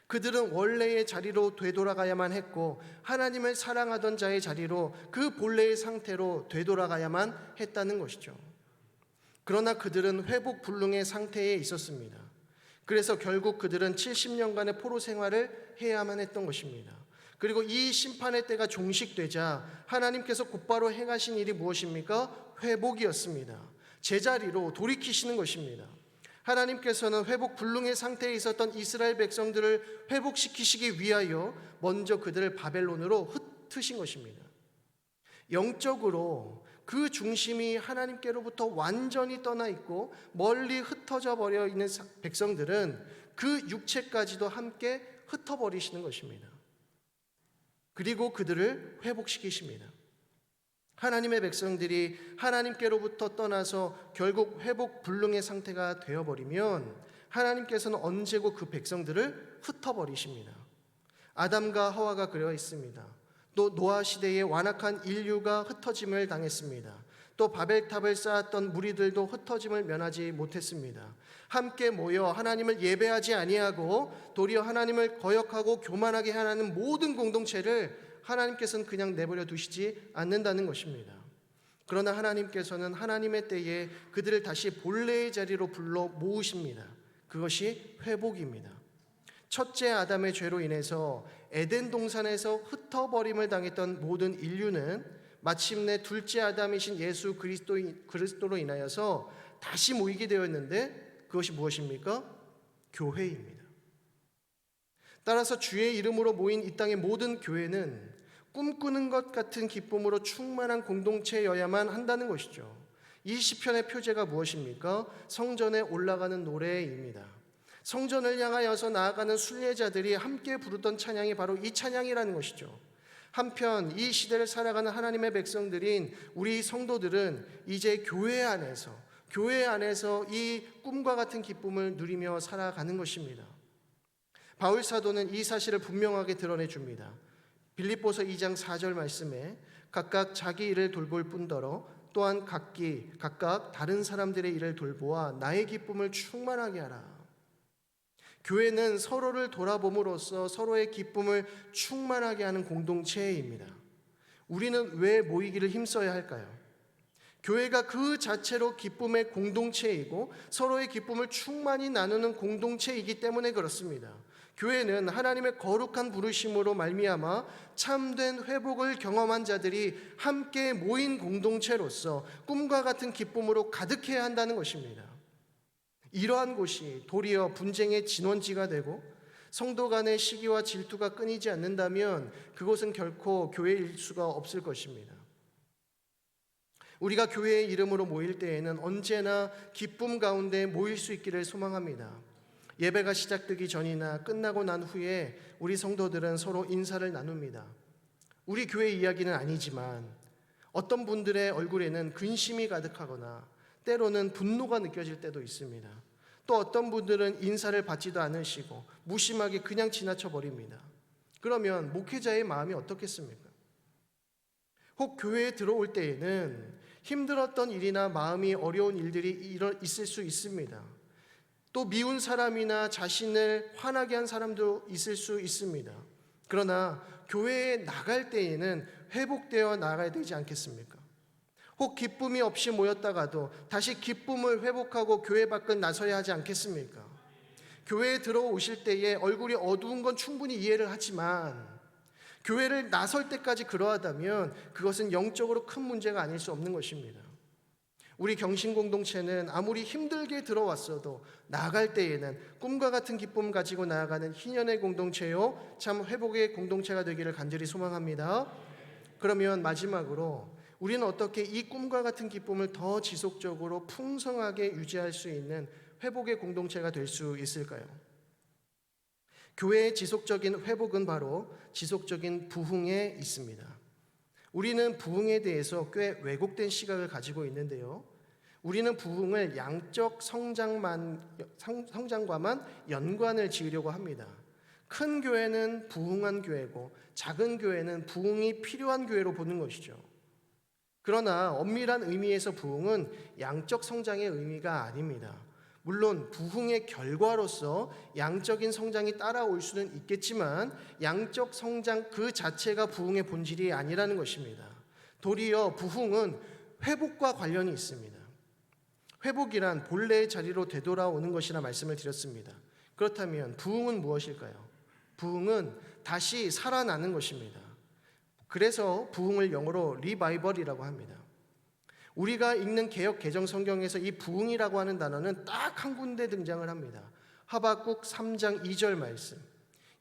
그들은 원래의 자리로 되돌아가야만 했고 하나님을 사랑하던 자의 자리로 그 본래의 상태로 되돌아가야만 했다는 것이죠. 그러나 그들은 회복 불능의 상태에 있었습니다. 그래서 결국 그들은 70년간의 포로 생활을 해야만 했던 것입니다. 그리고 이 심판의 때가 종식되자 하나님께서 곧바로 행하신 일이 무엇입니까? 회복이었습니다. 제자리로 돌이키시는 것입니다. 하나님께서는 회복 불능의 상태에 있었던 이스라엘 백성들을 회복시키시기 위하여 먼저 그들을 바벨론으로 흩으신 것입니다. 영적으로 그 중심이 하나님께로부터 완전히 떠나 있고 멀리 흩어져 버려 있는 백성들은 그 육체까지도 함께 흩어버리시는 것입니다. 그리고 그들을 회복시키십니다. 하나님의 백성들이 하나님께로부터 떠나서 결국 회복 불능의 상태가 되어버리면 하나님께서는 언제고 그 백성들을 흩어버리십니다. 아담과 하와가 그려 있습니다. 또 노아 시대에 완악한 인류가 흩어짐을 당했습니다. 또 바벨탑을 쌓았던 무리들도 흩어짐을 면하지 못했습니다. 함께 모여 하나님을 예배하지 아니하고 도리어 하나님을 거역하고 교만하게 하는 모든 공동체를 하나님께서는 그냥 내버려 두시지 않는다는 것입니다. 그러나 하나님께서는 하나님의 때에 그들을 다시 본래의 자리로 불러 모으십니다. 그것이 회복입니다. 첫째 아담의 죄로 인해서 에덴 동산에서 흩어버림을 당했던 모든 인류는 마침내 둘째 아담이신 예수 그리스도로 인하여서 다시 모이게 되었는데 그것이 무엇입니까? 교회입니다. 따라서 주의 이름으로 모인 이 땅의 모든 교회는 꿈꾸는 것 같은 기쁨으로 충만한 공동체여야만 한다는 것이죠. 이 시편의 표제가 무엇입니까? 성전에 올라가는 노래입니다. 성전을 향하여서 나아가는 순례자들이 함께 부르던 찬양이 바로 이 찬양이라는 것이죠. 한편 이 시대를 살아가는 하나님의 백성들인 우리 성도들은 이제 교회 안에서 이 꿈과 같은 기쁨을 누리며 살아가는 것입니다. 바울 사도는 이 사실을 분명하게 드러내 줍니다. 빌립보서 2장 4절 말씀에 각각 자기 일을 돌볼 뿐더러 또한 각각 다른 사람들의 일을 돌보아 나의 기쁨을 충만하게 하라. 교회는 서로를 돌아봄으로써 서로의 기쁨을 충만하게 하는 공동체입니다. 우리는 왜 모이기를 힘써야 할까요? 교회가 그 자체로 기쁨의 공동체이고 서로의 기쁨을 충만히 나누는 공동체이기 때문에 그렇습니다. 교회는 하나님의 거룩한 부르심으로 말미암아 참된 회복을 경험한 자들이 함께 모인 공동체로서 꿈과 같은 기쁨으로 가득해야 한다는 것입니다. 이러한 곳이 도리어 분쟁의 진원지가 되고 성도 간의 시기와 질투가 끊이지 않는다면 그곳은 결코 교회일 수가 없을 것입니다. 우리가 교회의 이름으로 모일 때에는 언제나 기쁨 가운데 모일 수 있기를 소망합니다. 예배가 시작되기 전이나 끝나고 난 후에 우리 성도들은 서로 인사를 나눕니다. 우리 교회 이야기는 아니지만 어떤 분들의 얼굴에는 근심이 가득하거나 때로는 분노가 느껴질 때도 있습니다. 또 어떤 분들은 인사를 받지도 않으시고 무심하게 그냥 지나쳐 버립니다. 그러면 목회자의 마음이 어떻겠습니까? 혹 교회에 들어올 때에는 힘들었던 일이나 마음이 어려운 일들이 있을 수 있습니다. 또 미운 사람이나 자신을 화나게 한 사람도 있을 수 있습니다. 그러나 교회에 나갈 때에는 회복되어 나가야 되지 않겠습니까? 혹 기쁨이 없이 모였다가도 다시 기쁨을 회복하고 교회 밖을 나서야 하지 않겠습니까? 교회에 들어오실 때에 얼굴이 어두운 건 충분히 이해를 하지만 교회를 나설 때까지 그러하다면 그것은 영적으로 큰 문제가 아닐 수 없는 것입니다. 우리 경신공동체는 아무리 힘들게 들어왔어도 나아갈 때에는 꿈과 같은 기쁨 가지고 나아가는 희년의 공동체요 참 회복의 공동체가 되기를 간절히 소망합니다. 그러면 마지막으로 우리는 어떻게 이 꿈과 같은 기쁨을 더 지속적으로 풍성하게 유지할 수 있는 회복의 공동체가 될 수 있을까요? 교회의 지속적인 회복은 바로 지속적인 부흥에 있습니다. 우리는 부흥에 대해서 꽤 왜곡된 시각을 가지고 있는데요. 우리는 부흥을 양적 성장과만 연관을 지으려고 합니다. 큰 교회는 부흥한 교회고 작은 교회는 부흥이 필요한 교회로 보는 것이죠. 그러나 엄밀한 의미에서 부흥은 양적 성장의 의미가 아닙니다. 물론 부흥의 결과로서 양적인 성장이 따라올 수는 있겠지만 양적 성장 그 자체가 부흥의 본질이 아니라는 것입니다. 도리어 부흥은 회복과 관련이 있습니다. 회복이란 본래의 자리로 되돌아오는 것이라 말씀을 드렸습니다. 그렇다면 부흥은 무엇일까요? 부흥은 다시 살아나는 것입니다. 그래서 부흥을 영어로 리바이벌이라고 합니다. 우리가 읽는 개역 개정 성경에서 이 부흥이라고 하는 단어는 딱 한 군데 등장을 합니다. 하박국 3장 2절 말씀.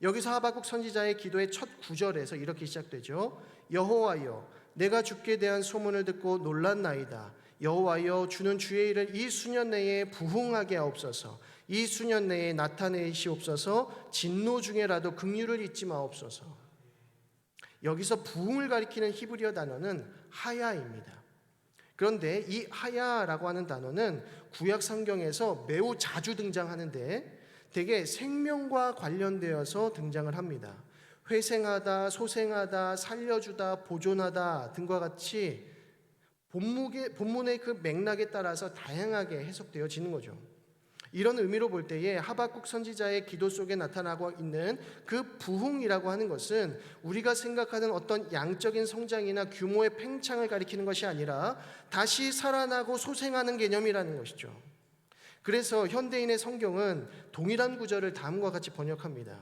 여기서 하박국 선지자의 기도의 첫 구절에서 이렇게 시작되죠. 여호와여, 내가 주께 대한 소문을 듣고 놀랐나이다. 여호와여, 주는 주의 일을 이 수년 내에 부흥하게 하옵소서. 이 수년 내에 나타내시옵소서. 진노 중에라도 긍휼을 잊지 마옵소서. 여기서 부흥을 가리키는 히브리어 단어는 하야입니다. 그런데 이 하야라고 하는 단어는 구약 성경에서 매우 자주 등장하는데 대개 생명과 관련되어서 등장을 합니다. 회생하다, 소생하다, 살려주다, 보존하다 등과 같이 본문의 그 맥락에 따라서 다양하게 해석되어지는 거죠. 이런 의미로 볼 때에 하박국 선지자의 기도 속에 나타나고 있는 그 부흥이라고 하는 것은 우리가 생각하는 어떤 양적인 성장이나 규모의 팽창을 가리키는 것이 아니라 다시 살아나고 소생하는 개념이라는 것이죠. 그래서 현대인의 성경은 동일한 구절을 다음과 같이 번역합니다.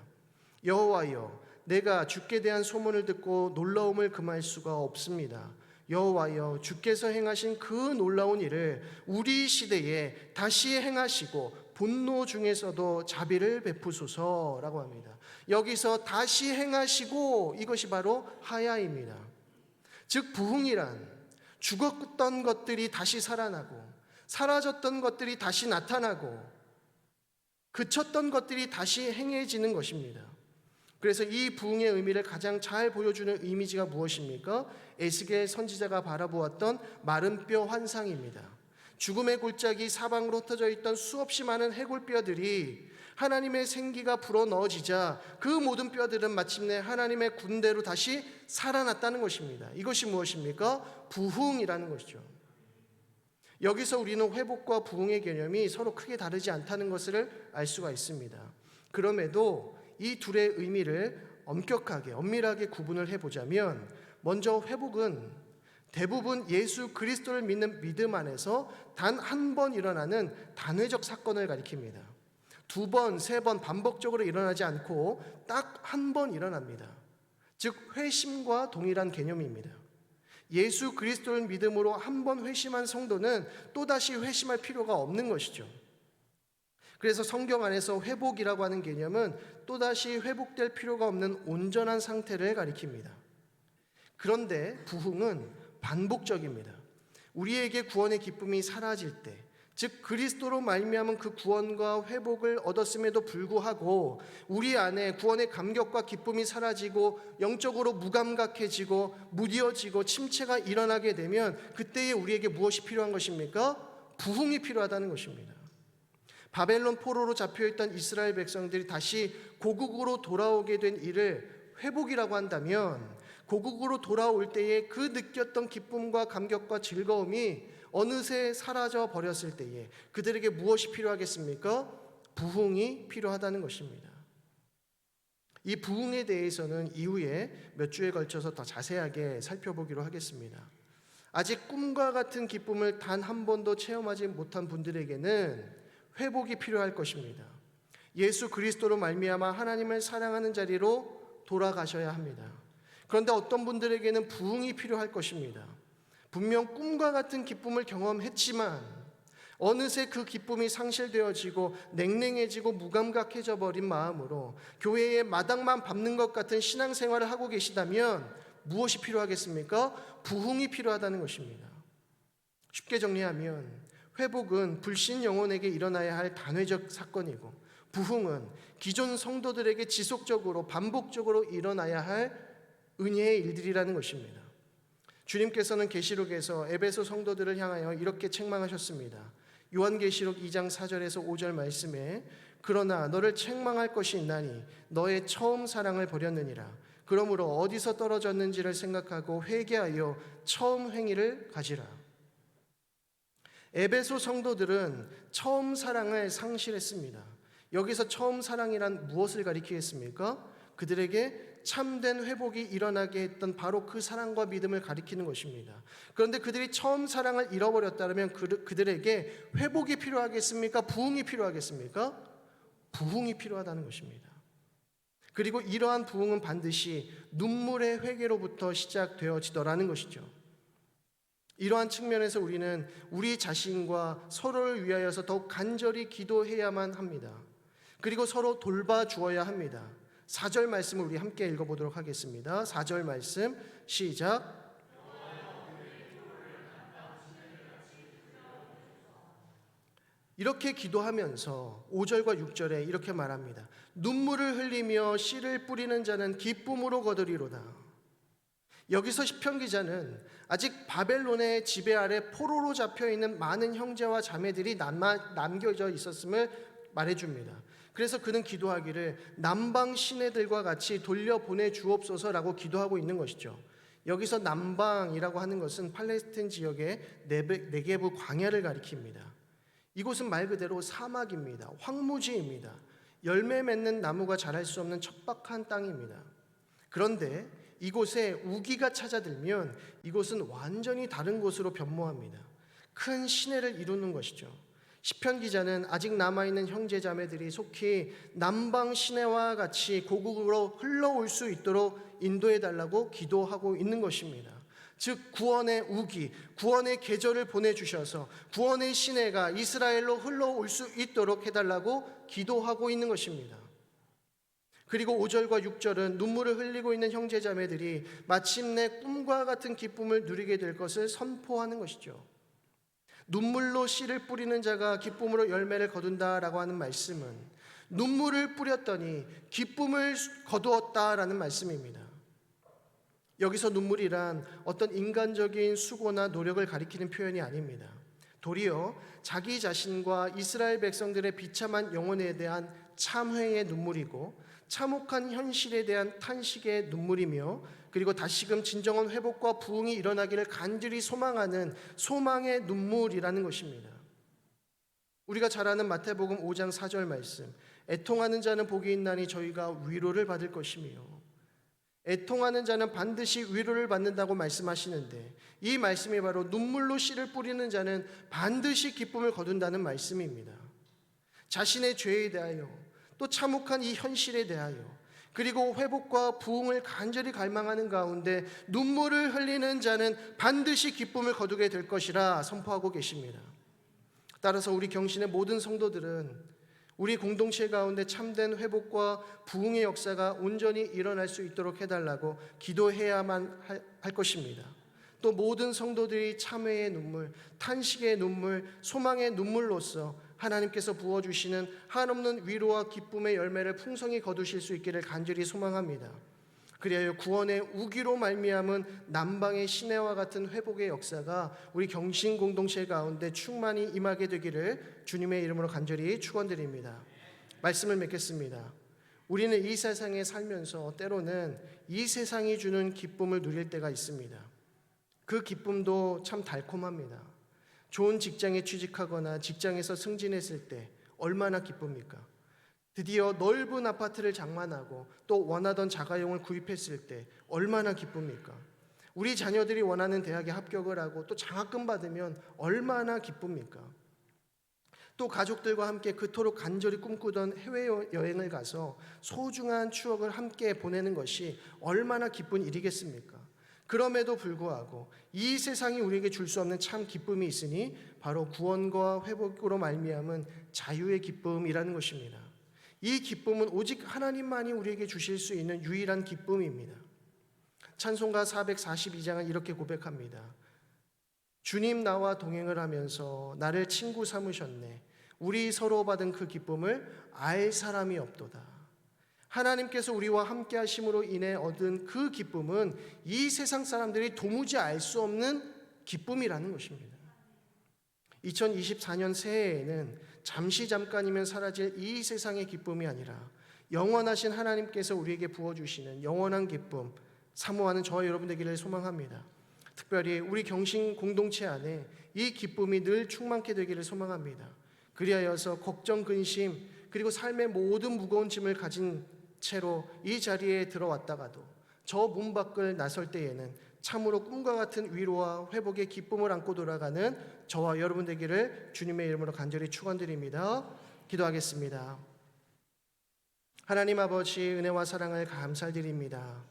여호와여, 내가 주께 대한 소문을 듣고 놀라움을 금할 수가 없습니다. 여호와여, 주께서 행하신 그 놀라운 일을 우리 시대에 다시 행하시고 분노 중에서도 자비를 베푸소서라고 합니다. 여기서 다시 행하시고, 이것이 바로 하야입니다. 즉 부흥이란 죽었던 것들이 다시 살아나고 사라졌던 것들이 다시 나타나고 그쳤던 것들이 다시 행해지는 것입니다. 그래서 이 부흥의 의미를 가장 잘 보여주는 이미지가 무엇입니까? 에스겔 선지자가 바라보았던 마른 뼈 환상입니다. 죽음의 골짜기 사방으로 흩어져 있던 수없이 많은 해골뼈들이 하나님의 생기가 불어넣어지자 그 모든 뼈들은 마침내 하나님의 군대로 다시 살아났다는 것입니다. 이것이 무엇입니까? 부흥이라는 것이죠. 여기서 우리는 회복과 부흥의 개념이 서로 크게 다르지 않다는 것을 알 수가 있습니다. 그럼에도 이 둘의 의미를 엄격하게 엄밀하게 구분을 해보자면, 먼저 회복은 대부분 예수 그리스도를 믿는 믿음 안에서 단 한 번 일어나는 단회적 사건을 가리킵니다. 두 번, 세 번 반복적으로 일어나지 않고 딱 한 번 일어납니다. 즉 회심과 동일한 개념입니다. 예수 그리스도를 믿음으로 한 번 회심한 성도는 또다시 회심할 필요가 없는 것이죠. 그래서 성경 안에서 회복이라고 하는 개념은 또다시 회복될 필요가 없는 온전한 상태를 가리킵니다. 그런데 부흥은 반복적입니다. 우리에게 구원의 기쁨이 사라질 때, 즉 그리스도로 말미암은 그 구원과 회복을 얻었음에도 불구하고 우리 안에 구원의 감격과 기쁨이 사라지고 영적으로 무감각해지고 무뎌지고 침체가 일어나게 되면 그때에 우리에게 무엇이 필요한 것입니까? 부흥이 필요하다는 것입니다. 바벨론 포로로 잡혀있던 이스라엘 백성들이 다시 고국으로 돌아오게 된 일을 회복이라고 한다면, 고국으로 돌아올 때에 그 느꼈던 기쁨과 감격과 즐거움이 어느새 사라져 버렸을 때에 그들에게 무엇이 필요하겠습니까? 부흥이 필요하다는 것입니다. 이 부흥에 대해서는 이후에 몇 주에 걸쳐서 더 자세하게 살펴보기로 하겠습니다. 아직 꿈과 같은 기쁨을 단 한 번도 체험하지 못한 분들에게는 회복이 필요할 것입니다. 예수 그리스도로 말미암아 하나님을 사랑하는 자리로 돌아가셔야 합니다. 그런데 어떤 분들에게는 부흥이 필요할 것입니다. 분명 꿈과 같은 기쁨을 경험했지만 어느새 그 기쁨이 상실되어지고 냉랭해지고 무감각해져 버린 마음으로 교회의 마당만 밟는 것 같은 신앙생활을 하고 계시다면 무엇이 필요하겠습니까? 부흥이 필요하다는 것입니다. 쉽게 정리하면 회복은 불신 영혼에게 일어나야 할 단회적 사건이고, 부흥은 기존 성도들에게 지속적으로 반복적으로 일어나야 할 은혜의 일들이라는 것입니다. 주님께서는 계시록에서 에베소 성도들을 향하여 이렇게 책망하셨습니다. 요한계시록 2장 4절에서 5절 말씀에 그러나 너를 책망할 것이 있나니 너의 처음 사랑을 버렸느니라. 그러므로 어디서 떨어졌는지를 생각하고 회개하여 처음 행위를 가지라. 에베소 성도들은 처음 사랑을 상실했습니다. 여기서 처음 사랑이란 무엇을 가리키겠습니까? 그들에게 참된 회복이 일어나게 했던 바로 그 사랑과 믿음을 가리키는 것입니다. 그런데 그들이 처음 사랑을 잃어버렸다면 그들에게 회복이 필요하겠습니까? 부흥이 필요하겠습니까? 부흥이 필요하다는 것입니다. 그리고 이러한 부흥은 반드시 눈물의 회개로부터 시작되어지더라는 것이죠. 이러한 측면에서 우리는 우리 자신과 서로를 위하여서 더욱 간절히 기도해야만 합니다. 그리고 서로 돌봐주어야 합니다. 4절 말씀을 우리 함께 읽어보도록 하겠습니다. 4절 말씀 시작. 이렇게 기도하면서 5절과 6절에 이렇게 말합니다. 눈물을 흘리며 씨를 뿌리는 자는 기쁨으로 거두리로다. 여기서 시편 기자는 아직 바벨론의 지배 아래 포로로 잡혀있는 많은 형제와 자매들이 남겨져 있었음을 말해줍니다. 그래서 그는 기도하기를 남방 시내들과 같이 돌려보내 주옵소서라고 기도하고 있는 것이죠. 여기서 남방이라고 하는 것은 팔레스타인 지역의 네게브 광야를 가리킵니다. 이곳은 말 그대로 사막입니다. 황무지입니다. 열매 맺는 나무가 자랄 수 없는 척박한 땅입니다. 그런데 이곳에 우기가 찾아들면 이곳은 완전히 다른 곳으로 변모합니다. 큰 시내를 이루는 것이죠. 시편 기자는 아직 남아있는 형제 자매들이 속히 남방 시내와 같이 고국으로 흘러올 수 있도록 인도해달라고 기도하고 있는 것입니다. 즉 구원의 우기, 구원의 계절을 보내주셔서 구원의 시내가 이스라엘로 흘러올 수 있도록 해달라고 기도하고 있는 것입니다. 그리고 5절과 6절은 눈물을 흘리고 있는 형제자매들이 마침내 꿈과 같은 기쁨을 누리게 될 것을 선포하는 것이죠. 눈물로 씨를 뿌리는 자가 기쁨으로 열매를 거둔다라고 하는 말씀은 눈물을 뿌렸더니 기쁨을 거두었다라는 말씀입니다. 여기서 눈물이란 어떤 인간적인 수고나 노력을 가리키는 표현이 아닙니다. 도리어 자기 자신과 이스라엘 백성들의 비참한 영혼에 대한 참회의 눈물이고 참혹한 현실에 대한 탄식의 눈물이며 그리고 다시금 진정한 회복과 부흥이 일어나기를 간절히 소망하는 소망의 눈물이라는 것입니다. 우리가 잘 아는 마태복음 5장 4절 말씀, 애통하는 자는 복이 있나니 저희가 위로를 받을 것이며, 애통하는 자는 반드시 위로를 받는다고 말씀하시는데 이 말씀이 바로 눈물로 씨를 뿌리는 자는 반드시 기쁨을 거둔다는 말씀입니다. 자신의 죄에 대하여 또 참혹한 이 현실에 대하여 그리고 회복과 부흥을 간절히 갈망하는 가운데 눈물을 흘리는 자는 반드시 기쁨을 거두게 될 것이라 선포하고 계십니다. 따라서 우리 경신의 모든 성도들은 우리 공동체 가운데 참된 회복과 부흥의 역사가 온전히 일어날 수 있도록 해달라고 기도해야만 할 것입니다. 또 모든 성도들이 참회의 눈물, 탄식의 눈물, 소망의 눈물로써 하나님께서 부어주시는 한없는 위로와 기쁨의 열매를 풍성히 거두실 수 있기를 간절히 소망합니다. 그리하여 구원의 우기로 말미암은 남방의 시내와 같은 회복의 역사가 우리 경신 공동체 가운데 충만히 임하게 되기를 주님의 이름으로 간절히 축원드립니다. 말씀을 맺겠습니다. 우리는 이 세상에 살면서 때로는 이 세상이 주는 기쁨을 누릴 때가 있습니다. 그 기쁨도 참 달콤합니다. 좋은 직장에 취직하거나 직장에서 승진했을 때 얼마나 기쁩니까? 드디어 넓은 아파트를 장만하고 또 원하던 자가용을 구입했을 때 얼마나 기쁩니까? 우리 자녀들이 원하는 대학에 합격을 하고 또 장학금 받으면 얼마나 기쁩니까? 또 가족들과 함께 그토록 간절히 꿈꾸던 해외여행을 가서 소중한 추억을 함께 보내는 것이 얼마나 기쁜 일이겠습니까? 그럼에도 불구하고 이 세상이 우리에게 줄 수 없는 참 기쁨이 있으니 바로 구원과 회복으로 말미암은 자유의 기쁨이라는 것입니다. 이 기쁨은 오직 하나님만이 우리에게 주실 수 있는 유일한 기쁨입니다. 찬송가 442장은 이렇게 고백합니다. 주님 나와 동행을 하면서 나를 친구 삼으셨네. 우리 서로 받은 그 기쁨을 알 사람이 없도다. 하나님께서 우리와 함께 하심으로 인해 얻은 그 기쁨은 이 세상 사람들이 도무지 알 수 없는 기쁨이라는 것입니다. 2024년 새해에는 잠깐이면 사라질 이 세상의 기쁨이 아니라 영원하신 하나님께서 우리에게 부어주시는 영원한 기쁨 사모하는 저와 여러분 되기를 소망합니다. 특별히 우리 경신 공동체 안에 이 기쁨이 늘 충만케 되기를 소망합니다. 그리하여서 걱정, 근심 그리고 삶의 모든 무거운 짐을 가진 채로 이 자리에 들어왔다가도 저 문 밖을 나설 때에는 참으로 꿈과 같은 위로와 회복의 기쁨을 안고 돌아가는 저와 여러분 되기를 주님의 이름으로 간절히 축원드립니다. 기도하겠습니다. 하나님 아버지 은혜와 사랑을 감사드립니다.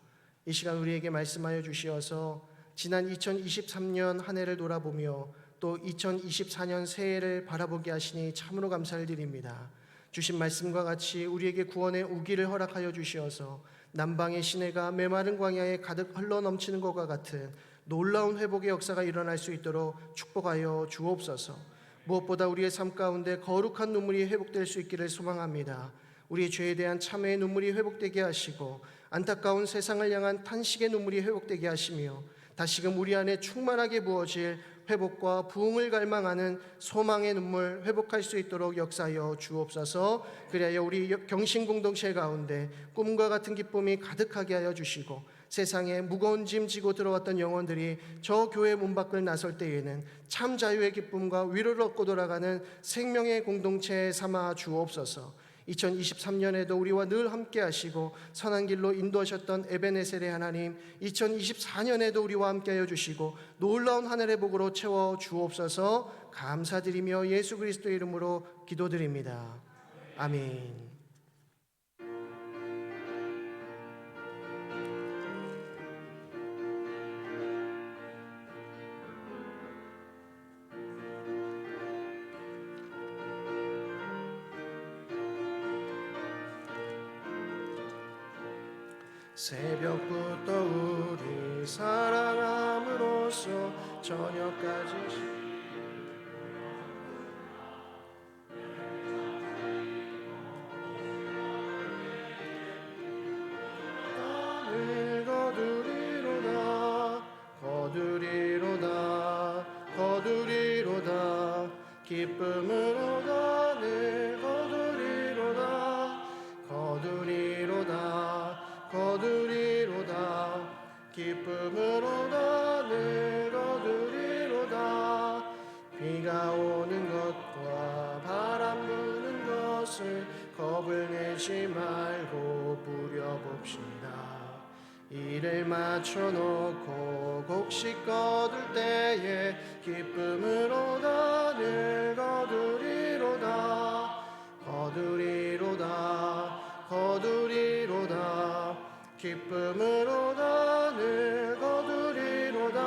이 시간 우리에게 말씀하여 주시어서 지난 2023년 한 해를 돌아보며 또 2024년 새해를 바라보게 하시니 참으로 감사를 드립니다. 주신 말씀과 같이 우리에게 구원의 우기를 허락하여 주시어서 남방의 시내가 메마른 광야에 가득 흘러넘치는 것과 같은 놀라운 회복의 역사가 일어날 수 있도록 축복하여 주옵소서. 무엇보다 우리의 삶 가운데 거룩한 눈물이 회복될 수 있기를 소망합니다. 우리의 죄에 대한 참회의 눈물이 회복되게 하시고 안타까운 세상을 향한 탄식의 눈물이 회복되게 하시며 다시금 우리 안에 충만하게 부어질 회복과 부흥을 갈망하는 소망의 눈물 회복할 수 있도록 역사하여 주옵소서. 그리하여 우리 경신 공동체 가운데 꿈과 같은 기쁨이 가득하게 하여 주시고 세상에 무거운 짐 지고 들어왔던 영혼들이 저 교회 문 밖을 나설 때에는 참 자유의 기쁨과 위로를 얻고 돌아가는 생명의 공동체 삼아 주옵소서. 2023년에도 우리와 늘 함께 하시고 선한 길로 인도하셨던 에베네셀의 하나님, 2024년에도 우리와 함께 하여 주시고 놀라운 하늘의 복으로 채워 주옵소서. 감사드리며 예수 그리스도의 이름으로 기도드립니다. 아멘. 새벽부터 우리 사랑함으로써 저녁까지 나를 거두리로다 거두리로다 거두리로다 기쁨으로 나를 거두리로다 거두리로다 거두리로다 기쁨으로 나를 거두리로다 비가 오는 것과 바람 부는 것을 겁을 내지 말고 부려봅시다. 이를 맞춰놓고 곡식 거둘 때에 기쁨으로 나를 거두리로다 거두리로다 거두리로다 기쁨으로 나를 거두리로다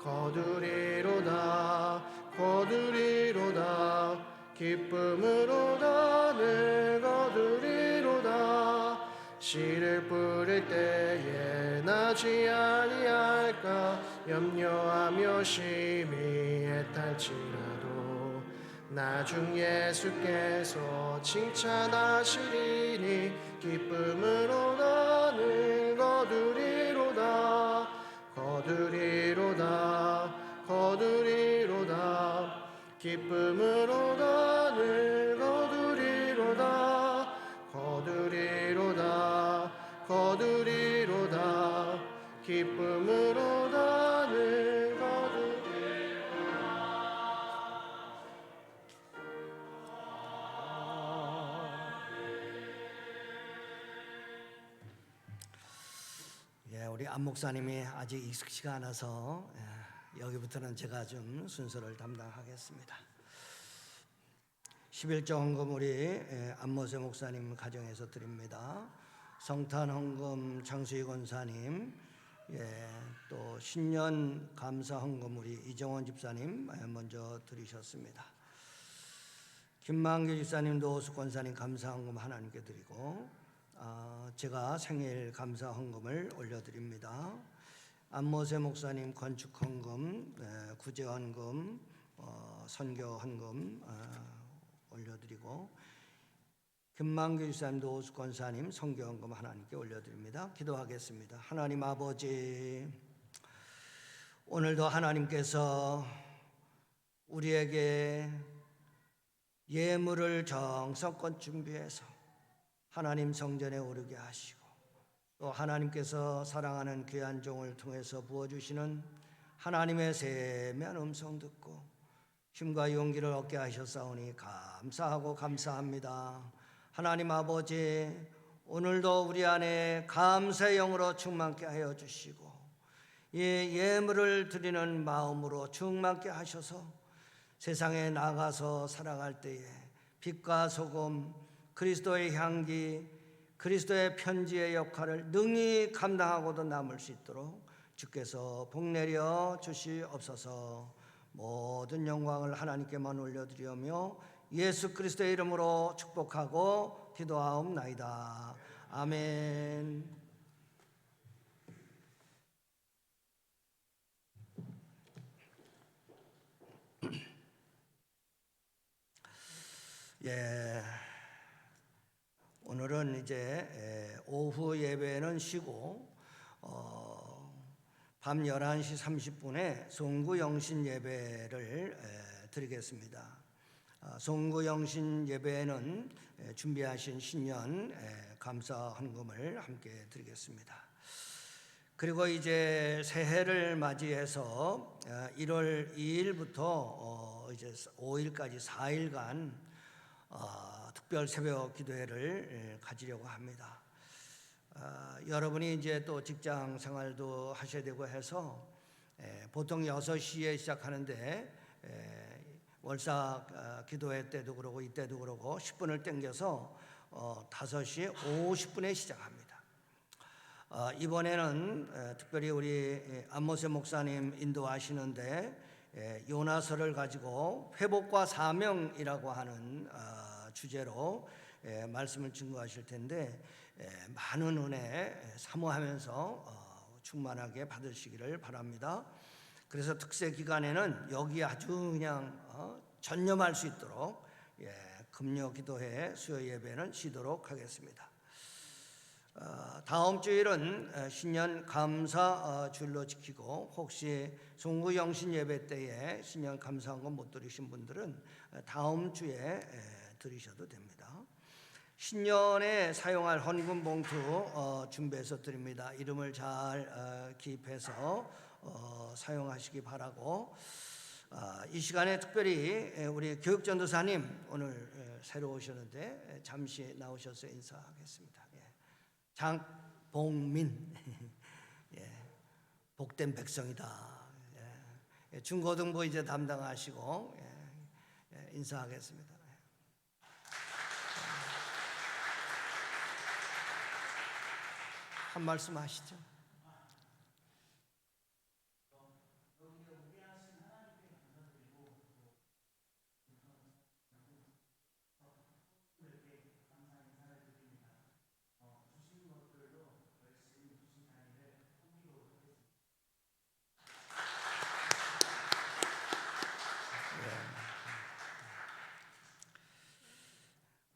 거두리로다 거두리로다 기쁨으로 나를 거두리로다 씨를 뿌릴 때에 나지 아니할까 염려하며 심히 애탈지라도 나중 예수께서 칭찬하시리니 기쁨으로 나를 거두리로다 거두리로다 거두리로다 기쁨으로 나를 거두리로다 거두리로다 거두리로다 기쁨으로 나를
우리 안 목사님이 아직 익숙치가 않아서 여기부터는 제가 좀 순서를 담당하겠습니다. 11조 헌금 우리 안모세 목사님 가정에서 드립니다. 성탄 헌금 장수희 권사님, 또 신년 감사 헌금 우리 이정원 집사님 먼저 드리셨습니다. 김만규 집사님도 오수 권사님 감사 헌금 하나님께 드리고 제가 생일 감사 헌금을 올려드립니다. 안모세 목사님 건축 헌금, 구제 헌금, 선교 헌금 올려드리고 김만규 집사님도 오수 권사님 선교 헌금 하나님께 올려드립니다. 기도하겠습니다. 하나님 아버지, 오늘도 하나님께서 우리에게 예물을 정성껏 준비해서 하나님 성전에 오르게 하시고 또 하나님께서 사랑하는 귀한 종을 통해서 부어주시는 하나님의 세미한 음성 듣고 힘과 용기를 얻게 하셨사오니 감사하고 감사합니다. 하나님 아버지, 오늘도 우리 안에 감사의 영으로 충만케 하여 주시고 이 예물을 드리는 마음으로 충만케 하셔서 세상에 나가서 살아갈 때에 빛과 소금, 그리스도의 향기, 그리스도의 편지의 역할을 능히 감당하고도 남을 수 있도록 주께서 복 내려 주시옵소서. 모든 영광을 하나님께만 올려드리며 예수 그리스도의 이름으로 축복하고 기도하옵나이다. 아멘. 예, 오늘은 이제 오후 예배는 쉬고 밤 11시 30분에 송구 영신 예배를 드리겠습니다. 송구 영신 예배에는 준비하신 신년 감사 헌금을 함께 드리겠습니다. 그리고 이제 새해를 맞이해서 1월 2일부터 이제 5일까지 4일간 특별 새벽 기도회를 가지려고 합니다. 여러분이 이제 또 직장 생활도 하셔야 되고 해서 보통 6시에 시작하는데 월사 기도회 때도 그러고 이때도 그러고 10분을 당겨서 5시 50분에 시작합니다. 이번에는 특별히 우리 안모세 목사님 인도하시는데 요나서를 가지고 회복과 사명이라고 하는 주제로 말씀을 증거하실 텐데 많은 은혜 사모하면서 충만하게 받으시기를 바랍니다. 그래서 특세 기간에는 여기 아주 그냥 전념할 수 있도록 금요 기도회 수요 예배는 쉬도록 하겠습니다. 다음 주일은 신년 감사 주일로 지키고 혹시 송구 영신 예배 때에 신년 감사헌금 못 드리신 분들은 다음 주에 드리셔도 됩니다. 신년에 사용할 헌금 봉투 준비해서 드립니다. 이름을 잘 기입해서 사용하시기 바라고, 이 시간에 특별히 우리 교육전도사님 오늘 새로 오셨는데 잠시 나오셔서 인사하겠습니다. 장봉민 복된 백성이다. 중고등부 이제 담당하시고 인사하겠습니다. 한 말씀 하시죠.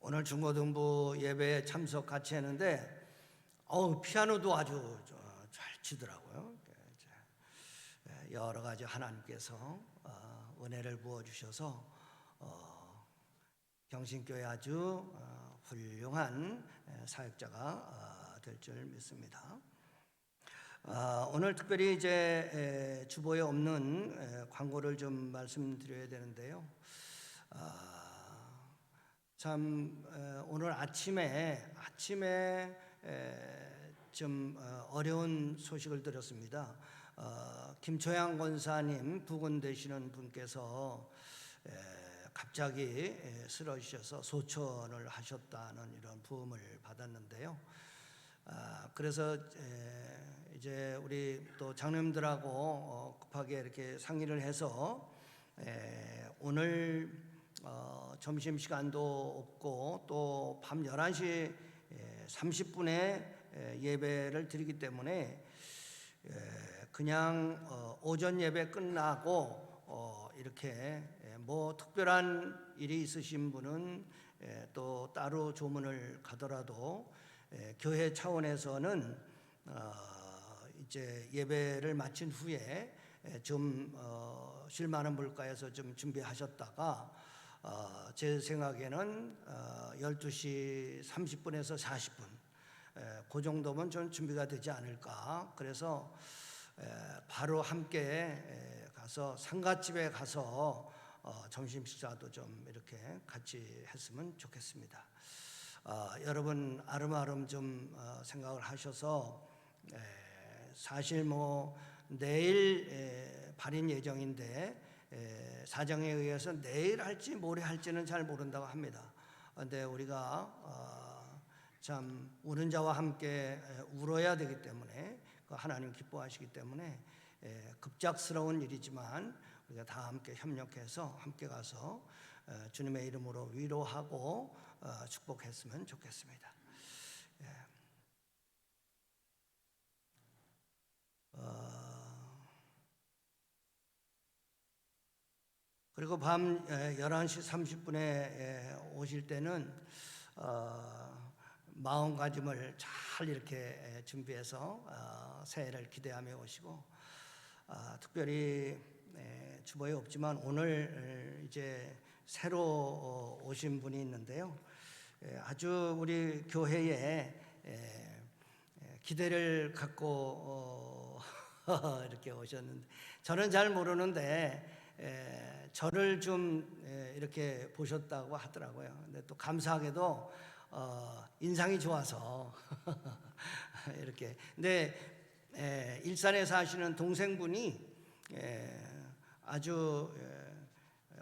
오늘 중고등부 예배에 참석 같이 했는데 피아노도 아주 잘 치더라고요. 여러 가지 하나님께서 은혜를 부어 주셔서 경신교회 아주 훌륭한 사역자가 될 줄 믿습니다. 오늘 특별히 이제 주보에 없는 광고를 좀 말씀드려야 되는데요. 참 오늘 아침에 좀 어려운 소식을 들었습니다. 김초양 권사님 부군 되시는 분께서 갑자기 쓰러지셔서 소천을 하셨다는 이런 부음을 받았는데요. 그래서 이제 우리 또 장로님들하고 급하게 이렇게 상의를 해서 오늘 점심 시간도 없고 또 밤 11시 30분에 예배를 드리기 때문에 그냥 오전 예배 끝나고 이렇게 뭐 특별한 일이 있으신 분은 또 따로 조문을 가더라도 교회 차원에서는 이제 예배를 마친 후에 좀 쉴 만한 물가에서 좀 준비하셨다가 제 생각에는 12시 30분에서 40분 그 정도면 좀 준비가 되지 않을까. 그래서 바로 함께 가서 상갓집에 가서 점심 식사도 좀 이렇게 같이 했으면 좋겠습니다. 여러분 아름아름 좀 생각을 하셔서 사실 뭐 내일 발인 예정인데 사정에 의해서 내일 할지 모레 할지는 잘 모른다고 합니다. 그런데 우리가 참 우는 자와 함께 울어야 되기 때문에 하나님 기뻐하시기 때문에 급작스러운 일이지만 우리가 다 함께 협력해서 함께 가서 주님의 이름으로 위로하고 축복했으면 좋겠습니다. 그리고 밤 11시 30분에 오실 때는 마음가짐을 잘 이렇게 준비해서 새해를 기대하며 오시고, 특별히 주보에 없지만 오늘 이제 새로 오신 분이 있는데요. 아주 우리 교회에 기대를 갖고 이렇게 오셨는데, 저는 잘 모르는데 저를 좀 이렇게 보셨다고 하더라고요. 근데 또 감사하게도 인상이 좋아서 이렇게. 근데 일산에 사시는 동생분이 아주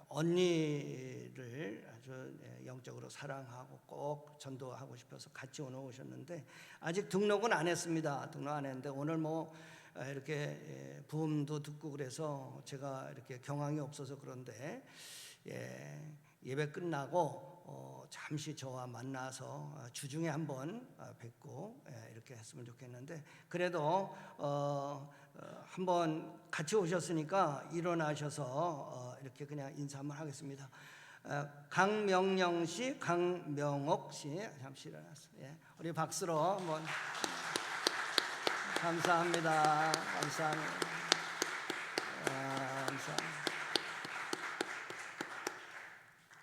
언니를 아주 영적으로 사랑하고 꼭 전도하고 싶어서 같이 오늘 오셨는데, 아직 등록은 안 했습니다. 등록 안 했는데 오늘 뭐 이렇게 부음도 듣고 그래서 제가 이렇게 경황이 없어서 그런데 예배 끝나고 잠시 저와 만나서 주중에 한번 뵙고 이렇게 했으면 좋겠는데, 그래도 한번 같이 오셨으니까 일어나셔서 이렇게 그냥 인사 한번 하겠습니다. 강명영 씨, 강명옥 씨, 잠시 일어났어요. 우리 박수로 한번. 감사합니다. 감사합니다. 감사합니다.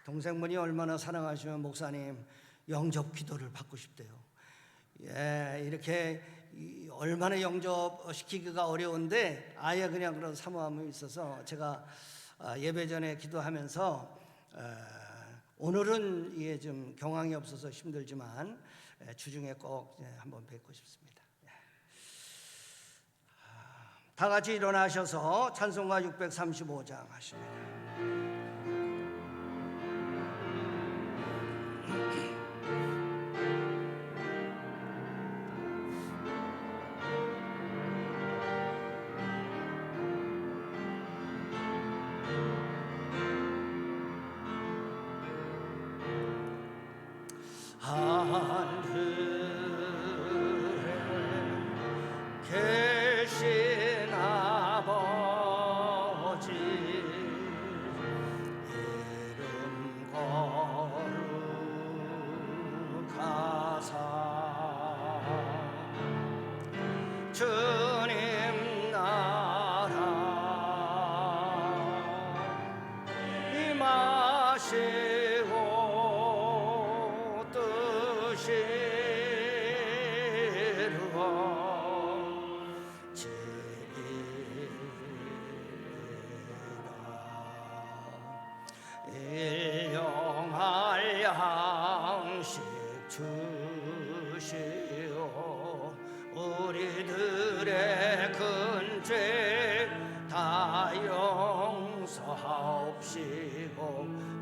동생분이 얼마나 사랑하시면 목사님 영접 기도를 받고 싶대요. 이렇게 얼마나 영접시키기가 어려운데 아예 그냥 그런 사모함이 있어서 제가 예배 전에 기도하면서 오늘은 이게 좀 경황이 없어서 힘들지만 주중에 꼭 한번 뵙고 싶습니다. 다 같이 일어나셔서 찬송가 635장 하십니다. 계신 아버지 이름 거룩하사 주님 나라 임하시고 뜻이 일용할 양식 주시오 우리들의 근죄 다 용서하옵시고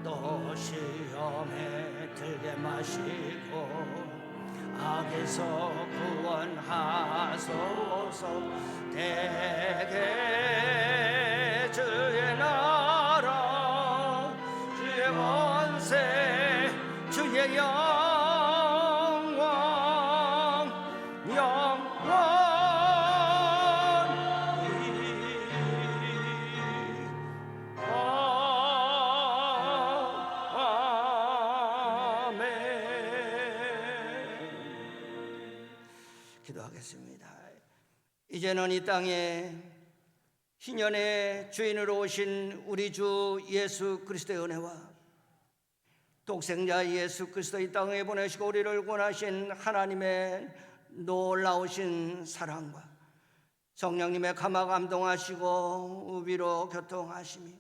또 시험에 들게 마시고 악에서 구원하소서 대개 주의 나라 주의 권세 주의 영광 기도하겠습니다. 이제는 이 땅에 희년의 주인으로 오신 우리 주 예수 그리스도의 은혜와 독생자 예수 그리스도 이 땅에 보내시고 우리를 구원하신 하나님의 놀라우신 사랑과 성령님의 감화 감동하시고 위로 교통하심이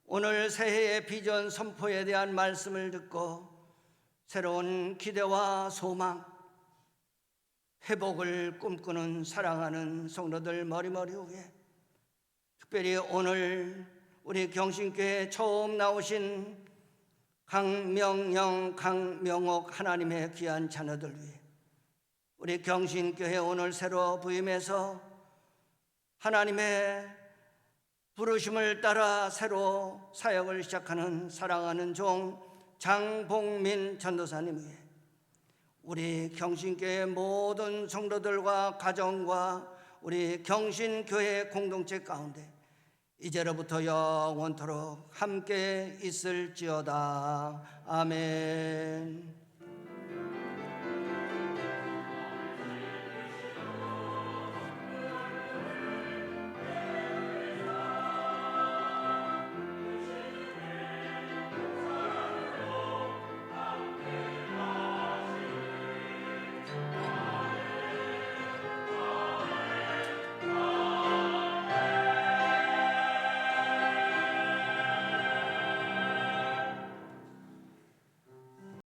오늘 새해의 비전 선포에 대한 말씀을 듣고 새로운 기대와 소망 회복을 꿈꾸는 사랑하는 성도들 머리머리 위에 특별히 오늘 우리 경신교회 처음 나오신 강명영, 강명옥 하나님의 귀한 자녀들 위해 우리 경신교회 오늘 새로 부임해서 하나님의 부르심을 따라 새로 사역을 시작하는 사랑하는 종 장봉민 전도사님 위해 우리 경신교회 모든 성도들과 가정과 우리 경신교회 공동체 가운데 이제로부터 영원토록 함께 있을지어다. 아멘.